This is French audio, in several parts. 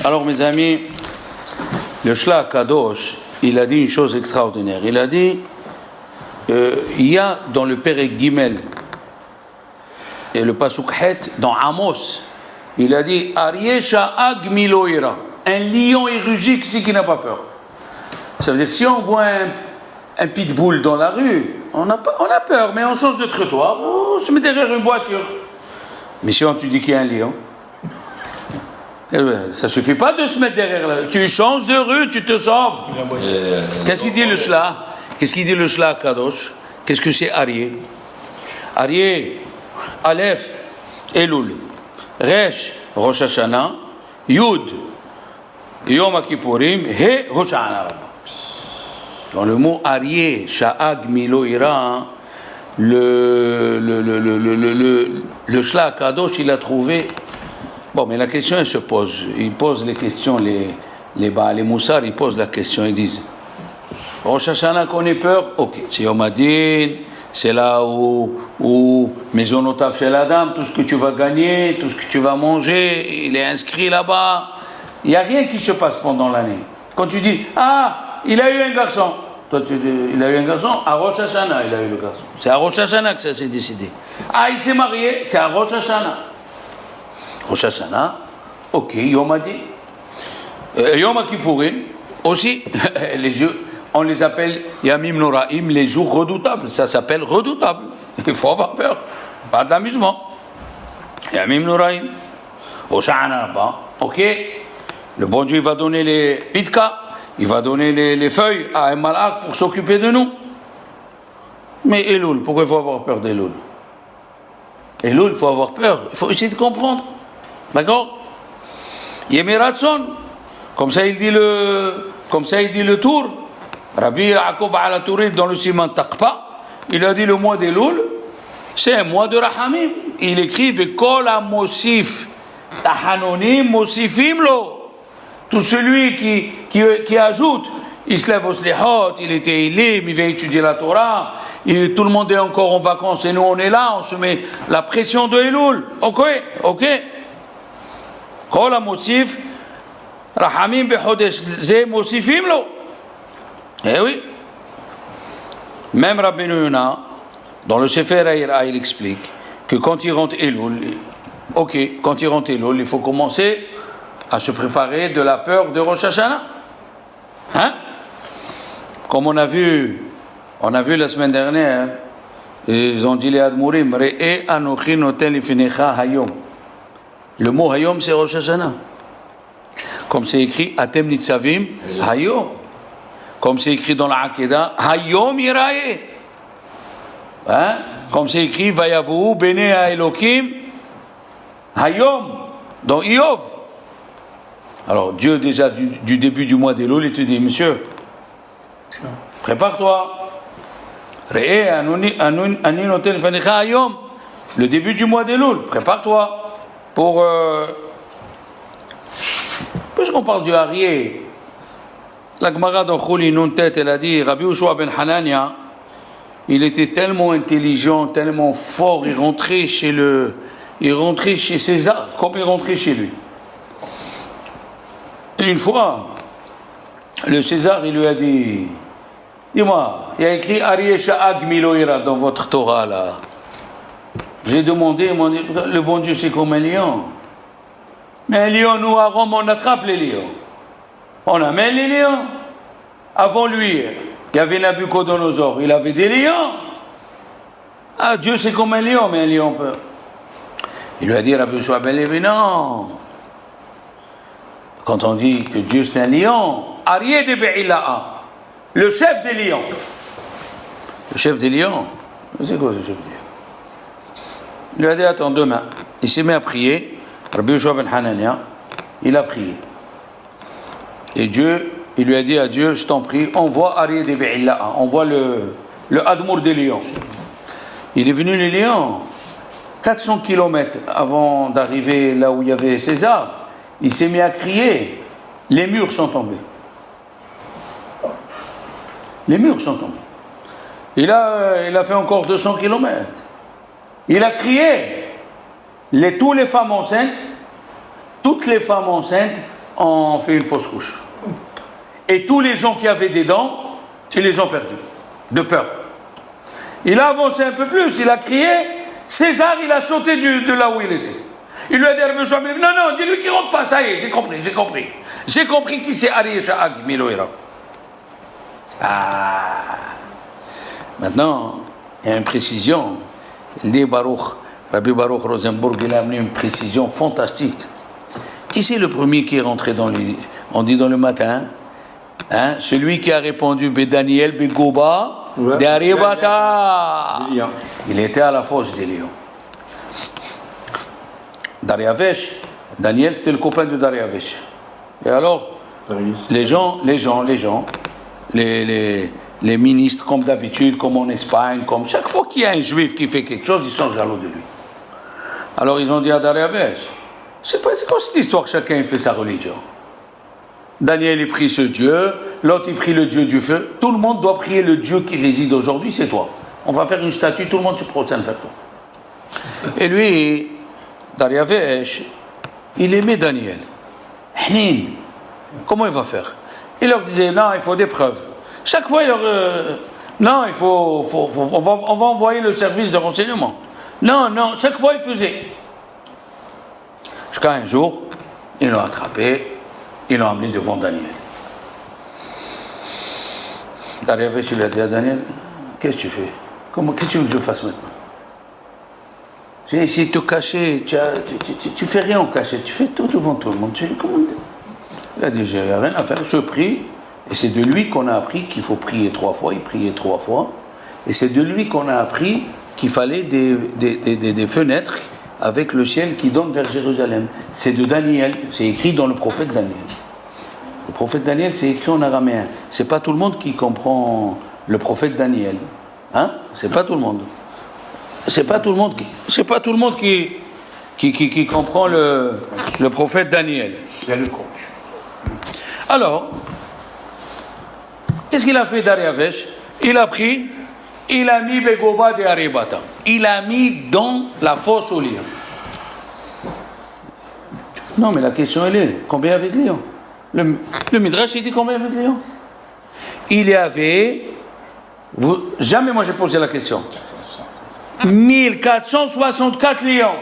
Alors mes amis, le Shlach Kadosh, il a dit une chose extraordinaire. Il a dit, il y a dans le Perek Gimel et le Pasuk Het, dans Amos, il a dit Aryeh Sha'ag Miloïra, un lion et rugit qui n'a pas peur. Ça veut dire que si on voit un pitbull dans la rue, on a peur, mais on change de trottoir, on se met derrière une voiture. Mais si on te dit qu'il y a un lion, ça suffit pas de se mettre derrière là. Tu changes de rue, tu te sauves. Qu'est-ce qu'il dit le Shlach? Qu'est-ce qu'il dit le Shlach Kadosh? Qu'est-ce que c'est Aryeh? Aryeh, Aleph, Elul, Resh, Rosh Hashanah, Yud, Yom Kippourim, He, Hoshana Rabbah. Dans le mot Aryeh, Sha'ag Miloïra, le Shlach Kadosh, il a trouvé. Bon, mais la question, elle se pose. Ils posent les questions, les Moussar, ils posent la question, ils disent Rosh Hashanah qu'on ait peur, ok, c'est Yom Hadin, c'est là où Maison Notav chez la dame, tout ce que tu vas gagner, tout ce que tu vas manger, il est inscrit là-bas. Il n'y a rien qui se passe pendant l'année. Quand tu dis, il a eu un garçon, toi tu dis, il a eu un garçon, à Rosh Hashanah il a eu le garçon. C'est à Rosh Hashanah que ça s'est décidé. Il s'est marié, c'est à Rosh Hashanah. Rosh Hashanah, ok, Yom Hadin. Yom Kippourim, aussi, les jours, on les appelle Yamim Noraim, les jours redoutables. Ça s'appelle redoutable. Il faut avoir peur, pas de l'amusement. Yamim Noraim, Hoshana Rabbah, ok. Le bon Dieu va donner les pitka, il va donner les feuilles à un malach pour s'occuper de nous. Mais Elul, pourquoi il faut avoir peur d'Elul? Elul, il faut avoir peur, il faut essayer de comprendre. D'accord? Yemiratson, comme ça il dit le tour. Rabbi Yaakov al-Tourid dans le Siman Taqpa, il a dit le mois d'Elul, c'est un mois de Rahamim. Il écrit Vekol ha-mosif tahanonim mosifim lo. Tout celui qui ajoute, il se lève au slihot, il était ilim, il vient étudier la Torah, tout le monde est encore en vacances et nous on est là, on se met la pression de Elul. Ok. Kol ha-mosif Rahamim bechodesh ze mosifim lo. Eh oui. Même Rabbeinu Yonah, dans le Sefer Ha'ira, il explique que quand il rentre Elul, il faut commencer à se préparer de la peur de Rosh Hashanah. Hein? Comme on a vu la semaine dernière, ils ont dit les Admourim, Re'e anochi noten lifnecha hayom. Le mot hayom, c'est Rosh Hashanah. Comme c'est écrit, Atem nitzavim hayom. Comme c'est écrit dans la Akedah, Hayom Yirae. Hein? Comme c'est écrit, Vayavu Bene Elokim Hayom, dans Iyov. Alors Dieu déjà du début du mois d'Elul, il te dit, monsieur, prépare-toi. Re'e ani noten fanecha Hayom. Le début du mois d'Elul, prépare-toi. Puisqu'on parle du Aryeh, la Gemara dans Chouli Nuntet, elle a dit, Rabbi Yoshua ben Hanania, il était tellement intelligent, tellement fort, il rentrait chez César, comme il rentrait chez lui. Et une fois, le César, il lui a dit, dis-moi, il y a écrit Aryeh Sha'ag Miloïra dans votre Torah là. J'ai demandé, le bon Dieu c'est comme un lion. Mais un lion, nous à Rome, on attrape les lions. On amène les lions. Avant lui, il y avait Nabucodonosor, il avait des lions. Dieu c'est comme un lion, mais un lion peut. Il lui a dit, Rabbi Yoshua ben Levi, non. Quand on dit que Dieu c'est un lion, Aryeh de Be'ila'a, le chef des lions. Le chef des lions? C'est quoi ce chef des lions? Il lui a dit, attends, demain. Il s'est mis à prier. Rabbi Yoshua ben Hanania, il a prié. Et Dieu, il lui a dit à Dieu, je t'en prie, envoie Aryeh de Be'ila'a, envoie le Admour des lions. Il est venu les lions, 400 kilomètres avant d'arriver là où il y avait César, il s'est mis à crier, les murs sont tombés. Les murs sont tombés. Il a fait encore 200 kilomètres. Il a crié, toutes les femmes enceintes on fait une fausse couche. Et tous les gens qui avaient des dents, ils les ont perdus, de peur. Il a avancé un peu plus, il a crié, César, il a sauté de là où il était. Il lui a dit, non, dis-lui qu'il ne rentre pas, ça y est, j'ai compris. J'ai compris qui c'est Ari Sha'ag Miloïra. Maintenant, il y a une précision. Rabbi Baruch Rosenberg, il a amené une précision fantastique. Qui c'est le premier qui est rentré on dit dans le matin, hein, celui qui a répondu Daniel Begoba de Aribata. Il était à la fosse des lions. Dariavesh, Daniel c'était le copain de Dariavesh. Et alors, les ministres, comme d'habitude, comme en Espagne, comme chaque fois qu'il y a un juif qui fait quelque chose, ils sont jaloux de lui. Alors ils ont dit à Dariavesh, c'est quoi cette histoire, chacun fait sa religion. Daniel il prie ce Dieu, l'autre il prie le Dieu du feu, tout le monde doit prier le Dieu qui réside aujourd'hui, c'est toi. On va faire une statue, tout le monde se prosterne vers toi. Et lui, Dariavesh, il aimait Daniel. Hnin, comment il va faire? Il leur disait, non, il faut des preuves. Chaque fois, il leur... non, on va envoyer le service de renseignement. Non, chaque fois, il faisait. Jusqu'à un jour, ils l'ont attrapé, ils l'ont amené devant Daniel. Dariavesh, il a dit à Daniel, qu'est-ce que tu fais? Qu'est-ce que tu veux que je fasse maintenant? J'ai essayé de te cacher, tu fais rien en cachette, tu fais tout devant tout le monde. Il a dit, j'ai rien à faire, je prie, et c'est de lui qu'on a appris qu'il faut prier 3 fois, il priait 3 fois, et c'est de lui qu'on a appris qu'il fallait des fenêtres avec le ciel qui donne vers Jérusalem. C'est de Daniel, c'est écrit dans le prophète Daniel. Le prophète Daniel, c'est écrit en araméen. C'est pas tout le monde qui comprend le prophète Daniel. Hein? C'est pas tout le monde. C'est pas tout le monde qui comprend le prophète Daniel. Alors, qu'est-ce qu'il a fait Dariavesh? Il a pris, il a mis Begoba de Aribata. Il a mis dans la fosse aux lions. Non, mais la question elle est, combien avec lions? Le Midrash il dit combien avec lions? Il y avait, jamais moi j'ai posé la question. 1464 lions.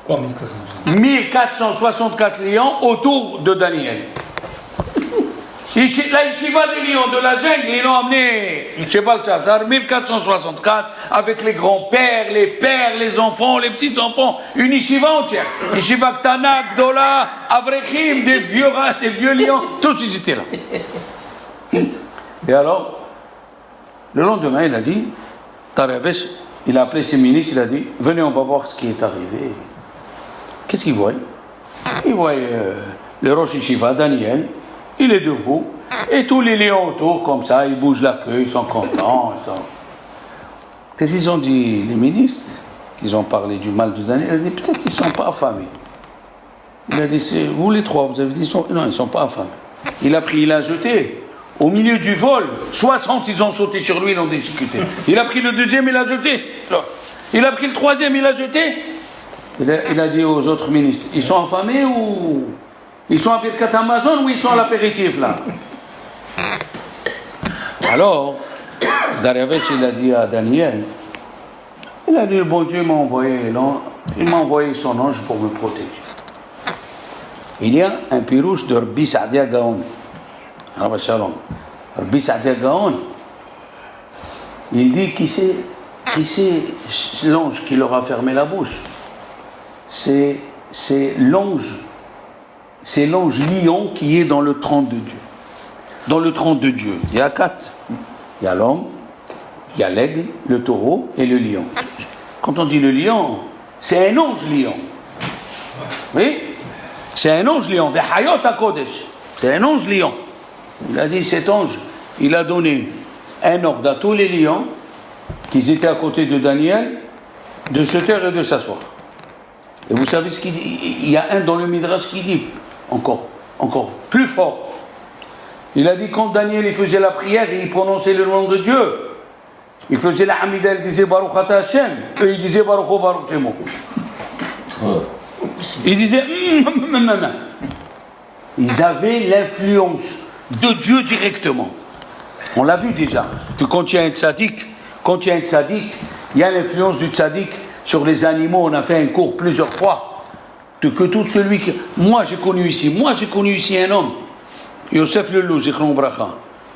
Quoi, 1464 lions autour de Daniel. La yeshiva des lions de la jungle, ils l'ont amené, je sais pas le Tazar, 1464, avec les grands-pères, les pères, les enfants, les petits-enfants, une yeshiva entière. Yeshiva Ktana, Gdola, Avrechim, des vieux lions, tous ils étaient là. Et alors, le lendemain, il a dit, Dariavesh, il a appelé ses ministres, il a dit, venez, on va voir ce qui est arrivé. Qu'est-ce qu'il voit? Il voit le Rosh Yeshiva, Daniel, il est debout, et tous les lions autour, comme ça, ils bougent la queue, ils sont contents. Qu'est-ce qu'ils ont dit, les ministres? Qu'ils ont parlé du mal de Daniel. Il a dit, peut-être qu'ils ne sont pas affamés. Il a dit, c'est vous les trois, vous avez dit, non, ils ne sont pas affamés. Il a pris, il a jeté. Au milieu du vol, 60, ils ont sauté sur lui, ils l'ont exécuté. Il a pris le deuxième, il a jeté. Il a pris le troisième, il a jeté. Il a dit aux autres ministres, ils sont affamés ou... Ils sont à Birkat Amazon ou ils sont à l'apéritif là? Alors, Dariavesh il a dit à Daniel, il a dit le bon Dieu m'a envoyé son ange pour me protéger. Il y a un pirouche de Rabbi Saadia Gaon. Rabbi Saadia Gaon, il dit qui c'est l'ange qui leur a fermé la bouche? C'est l'ange. C'est l'ange lion qui est dans le trône de Dieu. Dans le trône de Dieu, il y a 4. Il y a l'homme, il y a l'aigle, le taureau et le lion. Quand on dit le lion, c'est un ange lion. Oui? C'est un ange lion. C'est un ange lion. Il a dit, cet ange, il a donné un ordre à tous les lions qui étaient à côté de Daniel de se taire et de s'asseoir. Et vous savez ce qu'il dit? Il y a un dans le Midrash qui dit encore plus fort. Il a dit quand Daniel il faisait la prière et il prononçait le nom de Dieu, il faisait la Hamida, il disait Baruch Ata Hashem, et il disait Baruch Baruch Shemo. Il disait ils avaient l'influence de Dieu directement. On l'a vu déjà, que quand il y a un tzaddik, il y a l'influence du tzaddik sur les animaux. On a fait un cours plusieurs fois. Que tout celui que... Moi j'ai connu ici un homme, Youssef Lelou, Zichron Bracha.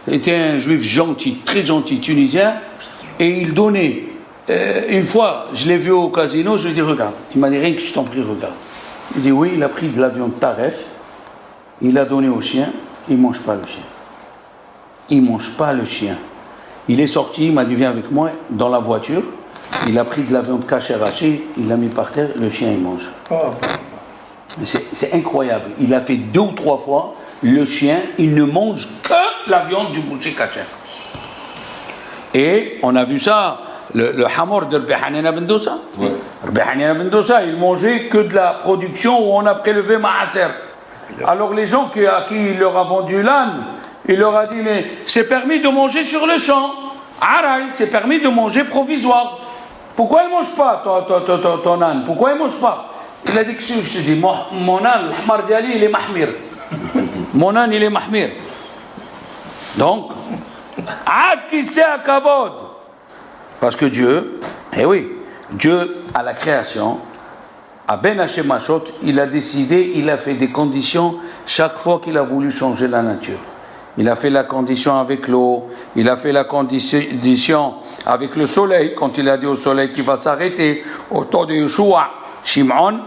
C'était un juif gentil, très gentil, tunisien, et il donnait, une fois, je l'ai vu au casino, je lui ai dit, regarde. Il m'a dit, rien que je t'en prie, regarde. Il dit, oui, il a pris de la viande taref, il l'a donné au chien, il ne mange pas le chien. Il ne mange pas le chien. Il est sorti, il m'a dit, viens avec moi, dans la voiture, il a pris de la viande cachée hachée, il l'a mis par terre, le chien, il mange. C'est incroyable. Il a fait 2 ou 3 fois, le chien, il ne mange que la viande du boucher kacher. Et on a vu ça, le hamor de Rabbi Hanina ben Dossa. Ouais. Rabbi Hanina ben Dossa, il mangeait que de la production où on a prélevé ma'aser. Alors les gens à qui il leur a vendu l'âne, il leur a dit, mais c'est permis de manger sur le champ. Araï, c'est permis de manger provisoire. Pourquoi il ne mange pas ton âne? Pourquoi il ne mange pas? Il a dit que je dis, mon âne, le hamar diali, il est mahmir. Mon âne, il est mahmir. Donc, ad qui sait à kavod. Parce que Dieu, Dieu à la création, à Ben Hashem Mashot, il a décidé, il a fait des conditions chaque fois qu'il a voulu changer la nature. Il a fait la condition avec l'eau, il a fait la condition avec le soleil, quand il a dit au soleil qu'il va s'arrêter, au temps de Yeshua, Shimon,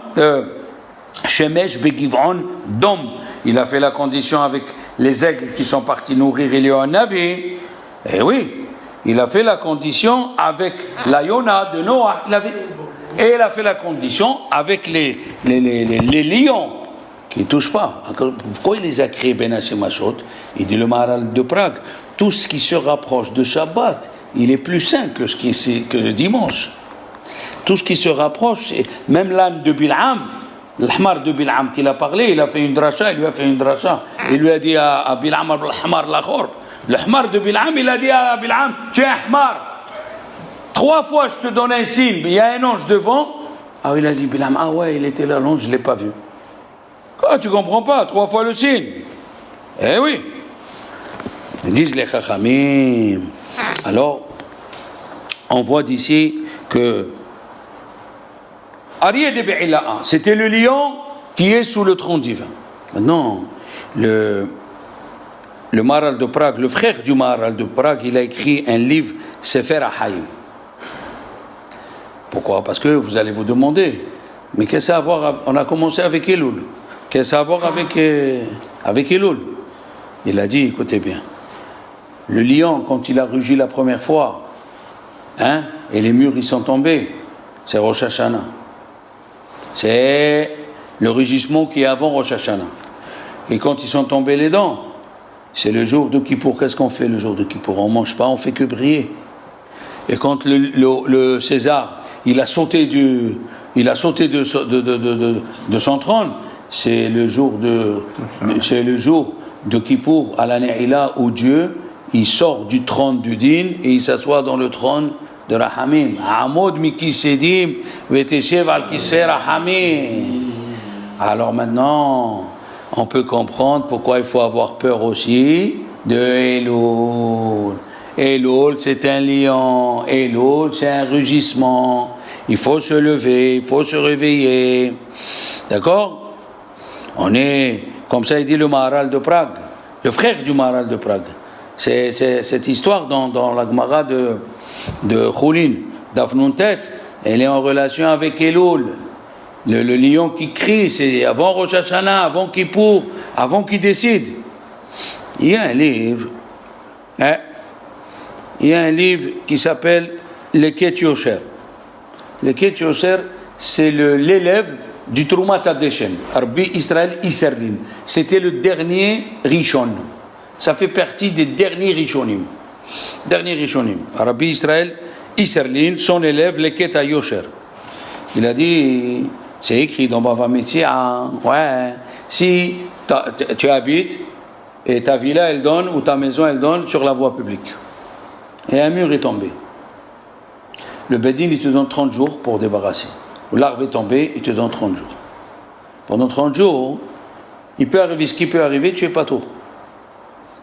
Shemesh Begivron Dom. Il a fait la condition avec les aigles qui sont partis nourrir Eliyahu Navi. Eh oui, il a fait la condition avec la Yona de Noah. Et il a fait la condition avec les lions qui ne touchent pas. Pourquoi il les a créés Ben Hashem Mashot? Il dit le Maharal de Prague, tout ce qui se rapproche de Shabbat, il est plus sain que que le dimanche. Tout ce qui se rapproche, même l'âne de Bil'am, l'hamar de Bil'am qu'il a parlé, il a fait une dracha, il lui a fait une dracha. Il lui a dit à Bil'am, l'hamar l'achor. Le hamar de Bil'am, il a dit à Bil'am, tu es un hamar. 3 fois je te donne un signe, mais il y a un ange devant. Ah, il a dit Bil'am, ah ouais, il était là, l'ange, je ne l'ai pas vu. Ah, tu ne comprends pas, 3 fois le signe. Eh oui. Ils disent les chachamim. Alors, on voit d'ici que Arié de Be'ila'a, c'était le lion qui est sous le trône divin. Maintenant, le Maharal de Prague, le frère du Maharal de Prague, il a écrit un livre, Sefer HaHaim. Pourquoi? Parce que vous allez vous demander, mais qu'est-ce que ça a à voir? On a commencé avec Elul. Qu'est-ce que ça a à voir avec Elul? Il a dit, écoutez bien, le lion, quand il a rugi la première fois, et les murs ils sont tombés, c'est Rosh Hashanah. C'est le rugissement qui est avant Rosh Hashanah. Et quand ils sont tombés les dents, c'est le jour de Kippour. Qu'est-ce qu'on fait le jour de Kippour? On ne mange pas, on fait que briller. Et quand le César, il a sauté de son trône, c'est le jour de Kippour à la Ne'ila où Dieu, il sort du trône du Din et il s'assoit dans le trône de Rahamim. Amod mikisedim veteshev al kisei Rahamim. Alors maintenant, on peut comprendre pourquoi il faut avoir peur aussi de Elul. Elul, c'est un lion. Elul, c'est un rugissement. Il faut se lever, il faut se réveiller. D'accord? On est, comme ça il dit le Maharal de Prague, le frère du Maharal de Prague. C'est cette histoire dans la Gemara de Choulin, d'Afnuntet, elle est en relation avec Elul. Le lion qui crie, c'est avant Rosh Hashanah, avant Kippour, avant qu'il décide. Il y a un livre, qui s'appelle le Ket Yosher. Le Ket Yosher, c'est l'élève du Troumat Adeshen, Rabbi Israël Isserlin. C'était le dernier Rishon. Ça fait partie des derniers Rishonim. Rabbi Israël Isserlin, son élève, le Ket Yosher. Il a dit, c'est écrit dans Bava Metzia, si tu habites et ta villa elle donne ou ta maison elle donne sur la voie publique et un mur est tombé, le Bedin il te donne 30 jours pour débarrasser. L'arbre est tombé, il te donne 30 jours. Pendant 30 jours, Il peut arriver ce qui peut arriver, tu es pas tour.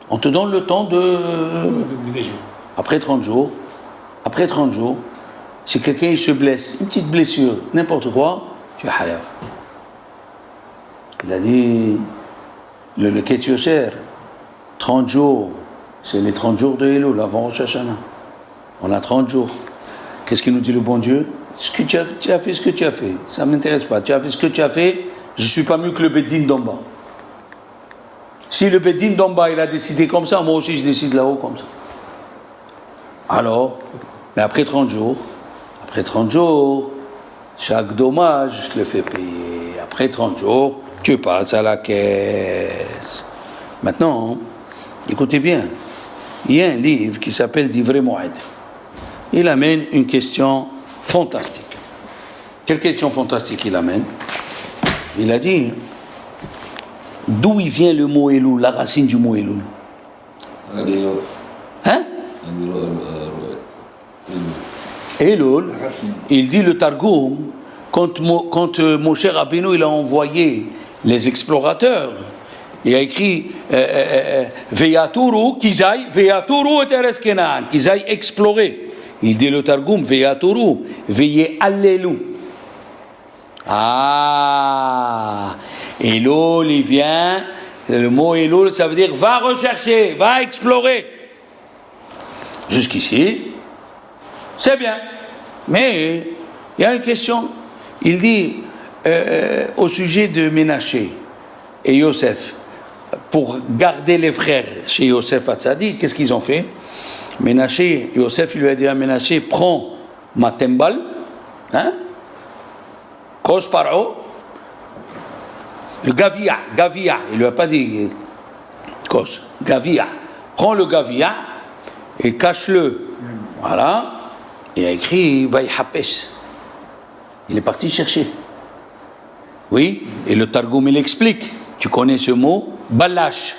On te donne le temps de... Après 30 jours, si quelqu'un il se blesse, une petite blessure, n'importe quoi, tu es hayaf. Il a dit, le Ketioser, 30 jours, c'est les 30 jours de Elul, avant Rosh Hashanah. On a 30 jours. Qu'est-ce qu'il nous dit le bon Dieu? Tu as fait ce que tu as fait, ça ne m'intéresse pas. Tu as fait ce que tu as fait, je ne suis pas mieux que le Beddin d'en bas. Si le Beddin d'en bas il a décidé comme ça, moi aussi je décide là-haut comme ça. Alors, mais après 30 jours, chaque dommage, je te le fais payer. Après 30 jours, tu passes à la caisse. Maintenant, écoutez bien, il y a un livre qui s'appelle Divrei Moed. Il amène une question fantastique. Quelle question fantastique il amène? Il a dit, d'où il vient le mot Elul, la racine du mot Elul? Hein? Elul, il dit le Targum, quand Moshe Rabbeinu il a envoyé les explorateurs, il a écrit Veyaturu, qu'ils aillent Veyaturu et Eretz Kenaan, qu'ils aillent explorer. Il dit le Targum Veyaturu, Veye Allelu. Ah, Elul, il vient, le mot Elul, ça veut dire va rechercher, va explorer. Jusqu'ici, c'est bien. Mais il y a une question. Il dit au sujet de Ménaché et Yosef, pour garder les frères chez Yosef Hatzadi, qu'est-ce qu'ils ont fait? Ménaché, Yosef lui a dit à Ménaché, prends ma tembal, hein? Kos paro, le gavia, il lui a pas dit kos, gavia. Prends le gavia et cache-le. Voilà. Il a écrit Vaïhapesh. Il est parti chercher. Oui, et le Targum il explique. Tu connais ce mot? Balash.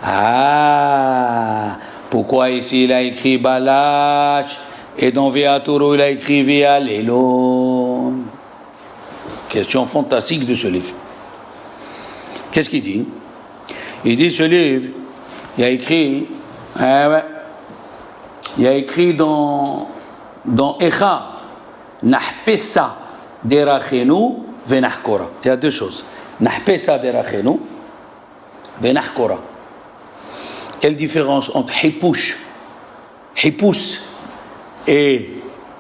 Ah, pourquoi ici il a écrit Balash et dans Veatoro il a écrit Vealelon? Question fantastique de ce livre. Qu'est-ce qu'il dit? Il dit ce livre, il a écrit, il a écrit dans Echa, Nahpesa derachenu venahkora. Il y a deux choses. Nahpesa derachenu venahkora. Quelle différence entre Hipouch et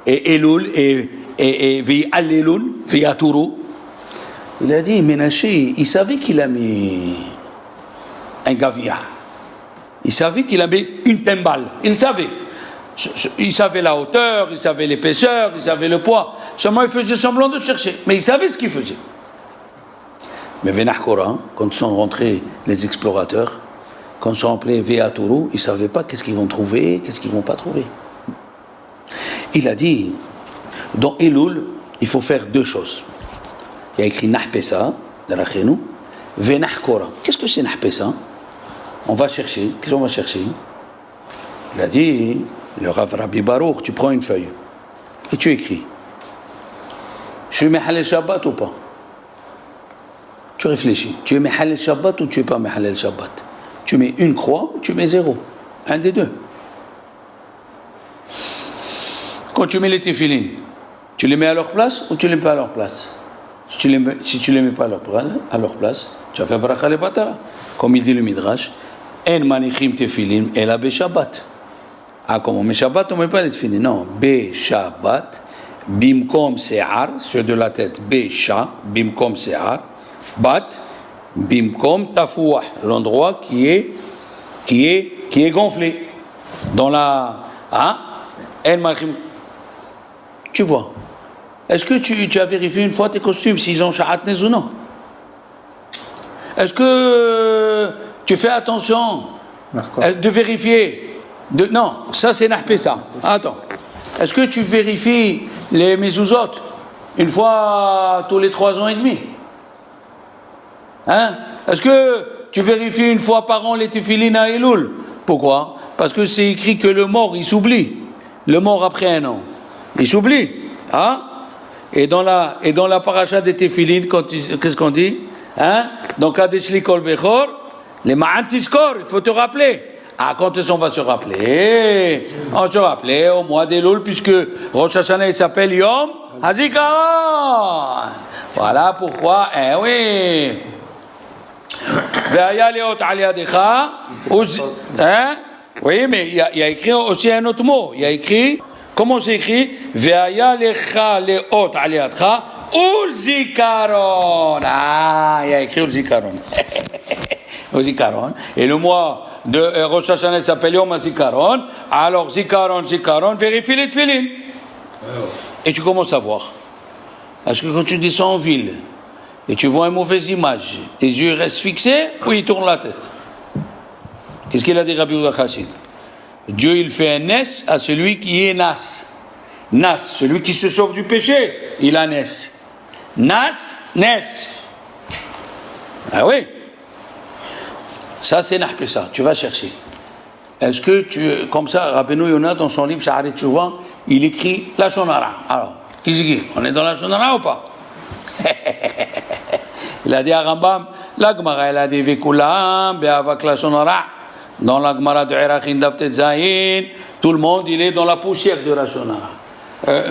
Elul et Ve'alelul, Ve'aturu? Il a dit, Ménaché, il savait qu'il a mis un gavia. Il savait qu'il a mis une tembale. Il savait. Il savait la hauteur, il savait l'épaisseur, il savait le poids. Seulement, il faisait semblant de chercher. Mais il savait ce qu'il faisait. Mais Venahkora, quand sont rentrés les explorateurs, quand sont appelés Ve'aturu, ils ne savaient pas qu'est-ce qu'ils vont trouver, qu'est-ce qu'ils ne vont pas trouver. Il a dit, dans Elul, il faut faire deux choses. Il y a écrit Nahpesa, Darachenu, Venahkora. Qu'est-ce que c'est Nahpesa? On va chercher. Qu'est-ce qu'on va chercher? Il a dit, le Rav Rabbi Baruch, tu prends une feuille et tu écris. Je suis Mehalel Shabbat ou pas? Tu réfléchis. Tu es Mehalel Shabbat ou tu es pas Mehalel Shabbat? Tu mets une croix ou tu mets 0? Un des deux. Quand tu mets les téfilines, tu les mets à leur place ou tu les mets pas à leur place? Si tu les mets pas à leur place, tu vas faire bracha le batara. Comme il dit le Midrash, en manichim tefilim ela be Shabbat. Ah, comme on met Shabbat, on ne met pas les téfilines. Non, be Shabbat, bimkom se'ar, ceux de la tête, be sha, bimkom se'ar, bat, bimkom tafouah, l'endroit qui est gonflé. Dans la, hein, en manichim. Tu vois. Est-ce que tu as vérifié une fois tes costumes, s'ils ont sha'atnez ou non? Est-ce que tu fais attention de vérifier non, ça c'est Nahpesa. Attends. Est-ce que tu vérifies les mezuzot une fois tous les 3 ans et demi? Hein? Est-ce que tu vérifies une fois par an les tefilines à Elul? Pourquoi? Parce que c'est écrit que le mort, il s'oublie. Le mort après un an, il s'oublie. Hein? Et dans la paracha des Téphilines, qu'est-ce qu'on dit? Hein? Donc, Adeshli Kol Bechor, les Ma'an Tizkor, il faut te rappeler. Ah, quand est-ce qu'on va se rappeler? On se rappelait au mois d'Elul, puisque Rosh Hashanah il s'appelle Yom Hazikaron. Voilà pourquoi, oui. Ve'aya leot al yadecha, hein? Oui, mais il y a écrit aussi un autre mot. Il y a écrit, comment c'est écrit? Ve'aya lecha leot al yadcha, ul zikaron. Ah, il y a écrit ul zikaron. Ul zikaron. Et le mois de Rosh Hashanah s'appelle Yom HaZikaron. Alors, Zikaron, vérifie les tefilin. Et tu commences à voir. Parce que quand tu descends en ville et tu vois une mauvaise image, tes yeux restent fixés ou ils tournent la tête? Qu'est-ce qu'il a dit Rabbi Yehuda Chassid? Dieu, il fait un nes à celui qui est nas. Nas, celui qui se sauve du péché, il a nes. Nas, nes. Ah oui. Ça, c'est Nahpessa. Tu vas chercher. Est-ce que tu... Comme ça, Rabbeinu Yonah, dans son livre, Sha'aret Teshuvah, il écrit la Shonara. Alors, qui c'est qui? On est dans la Shonara ou pas? Il a dit à Rambam, la Gemara, elle a dit Vekulam, Be'avak la Shonara. Dans la Gemara de Erachin Daftet Zayin, tout le monde, il est dans la poussière de la Shonara.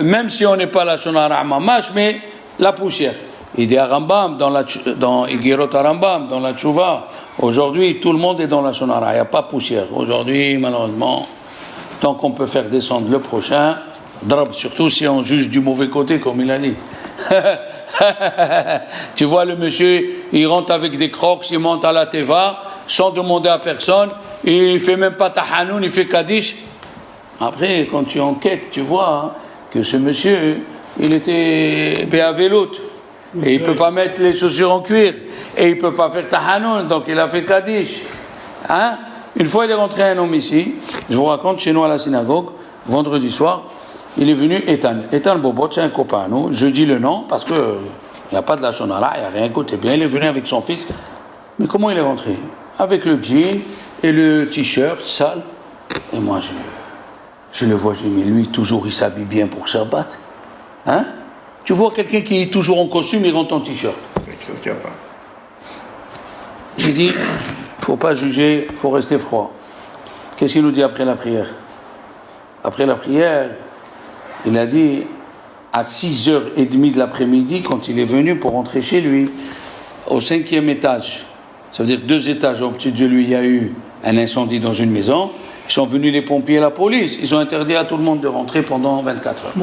Même si on n'est pas la Shonara Mamash, mais la poussière. Il dit à Rambam, dans Igirot Rambam, dans la Teshuvah, aujourd'hui, tout le monde est dans la Shonara, il n'y a pas poussière. Aujourd'hui, malheureusement, tant qu'on peut faire descendre le prochain, drab, surtout si on juge du mauvais côté, comme il a dit. Tu vois, le monsieur, il rentre avec des crocs, il monte à la Teva, sans demander à personne, il ne fait même pas Tahanoun, il fait Kaddish. Après, quand tu enquêtes, tu vois que ce monsieur, il était Béavelout. Et il ne peut pas mettre les chaussures en cuir. Et il ne peut pas faire Tahanoun, donc il a fait Kaddish. Hein? Une fois, il est rentré un homme ici, je vous raconte, chez nous à la synagogue, vendredi soir, il est venu Ethan. Ethan Bobot, c'est un copain à nous. Je dis le nom parce qu'il n'y a pas de la Shonara, il n'y a rien, écoutez bien. Il est venu avec son fils. Mais comment il est rentré? Avec le jean et le t-shirt sale. Et moi, je le vois, je dis, mais lui, toujours, il s'habille bien pour Shabbat. Hein? Tu vois quelqu'un qui est toujours en costume, il rentre en t-shirt. J'ai dit, il ne faut pas juger, il faut rester froid. Qu'est-ce qu'il nous dit après la prière? Après la prière, il a dit, à 6h30 de l'après-midi, quand il est venu pour rentrer chez lui, au 5e étage, ça veut dire 2 étages au-dessus de lui, il y a eu un incendie dans une maison. Ils sont venus les pompiers et la police. Ils ont interdit à tout le monde de rentrer pendant 24 heures.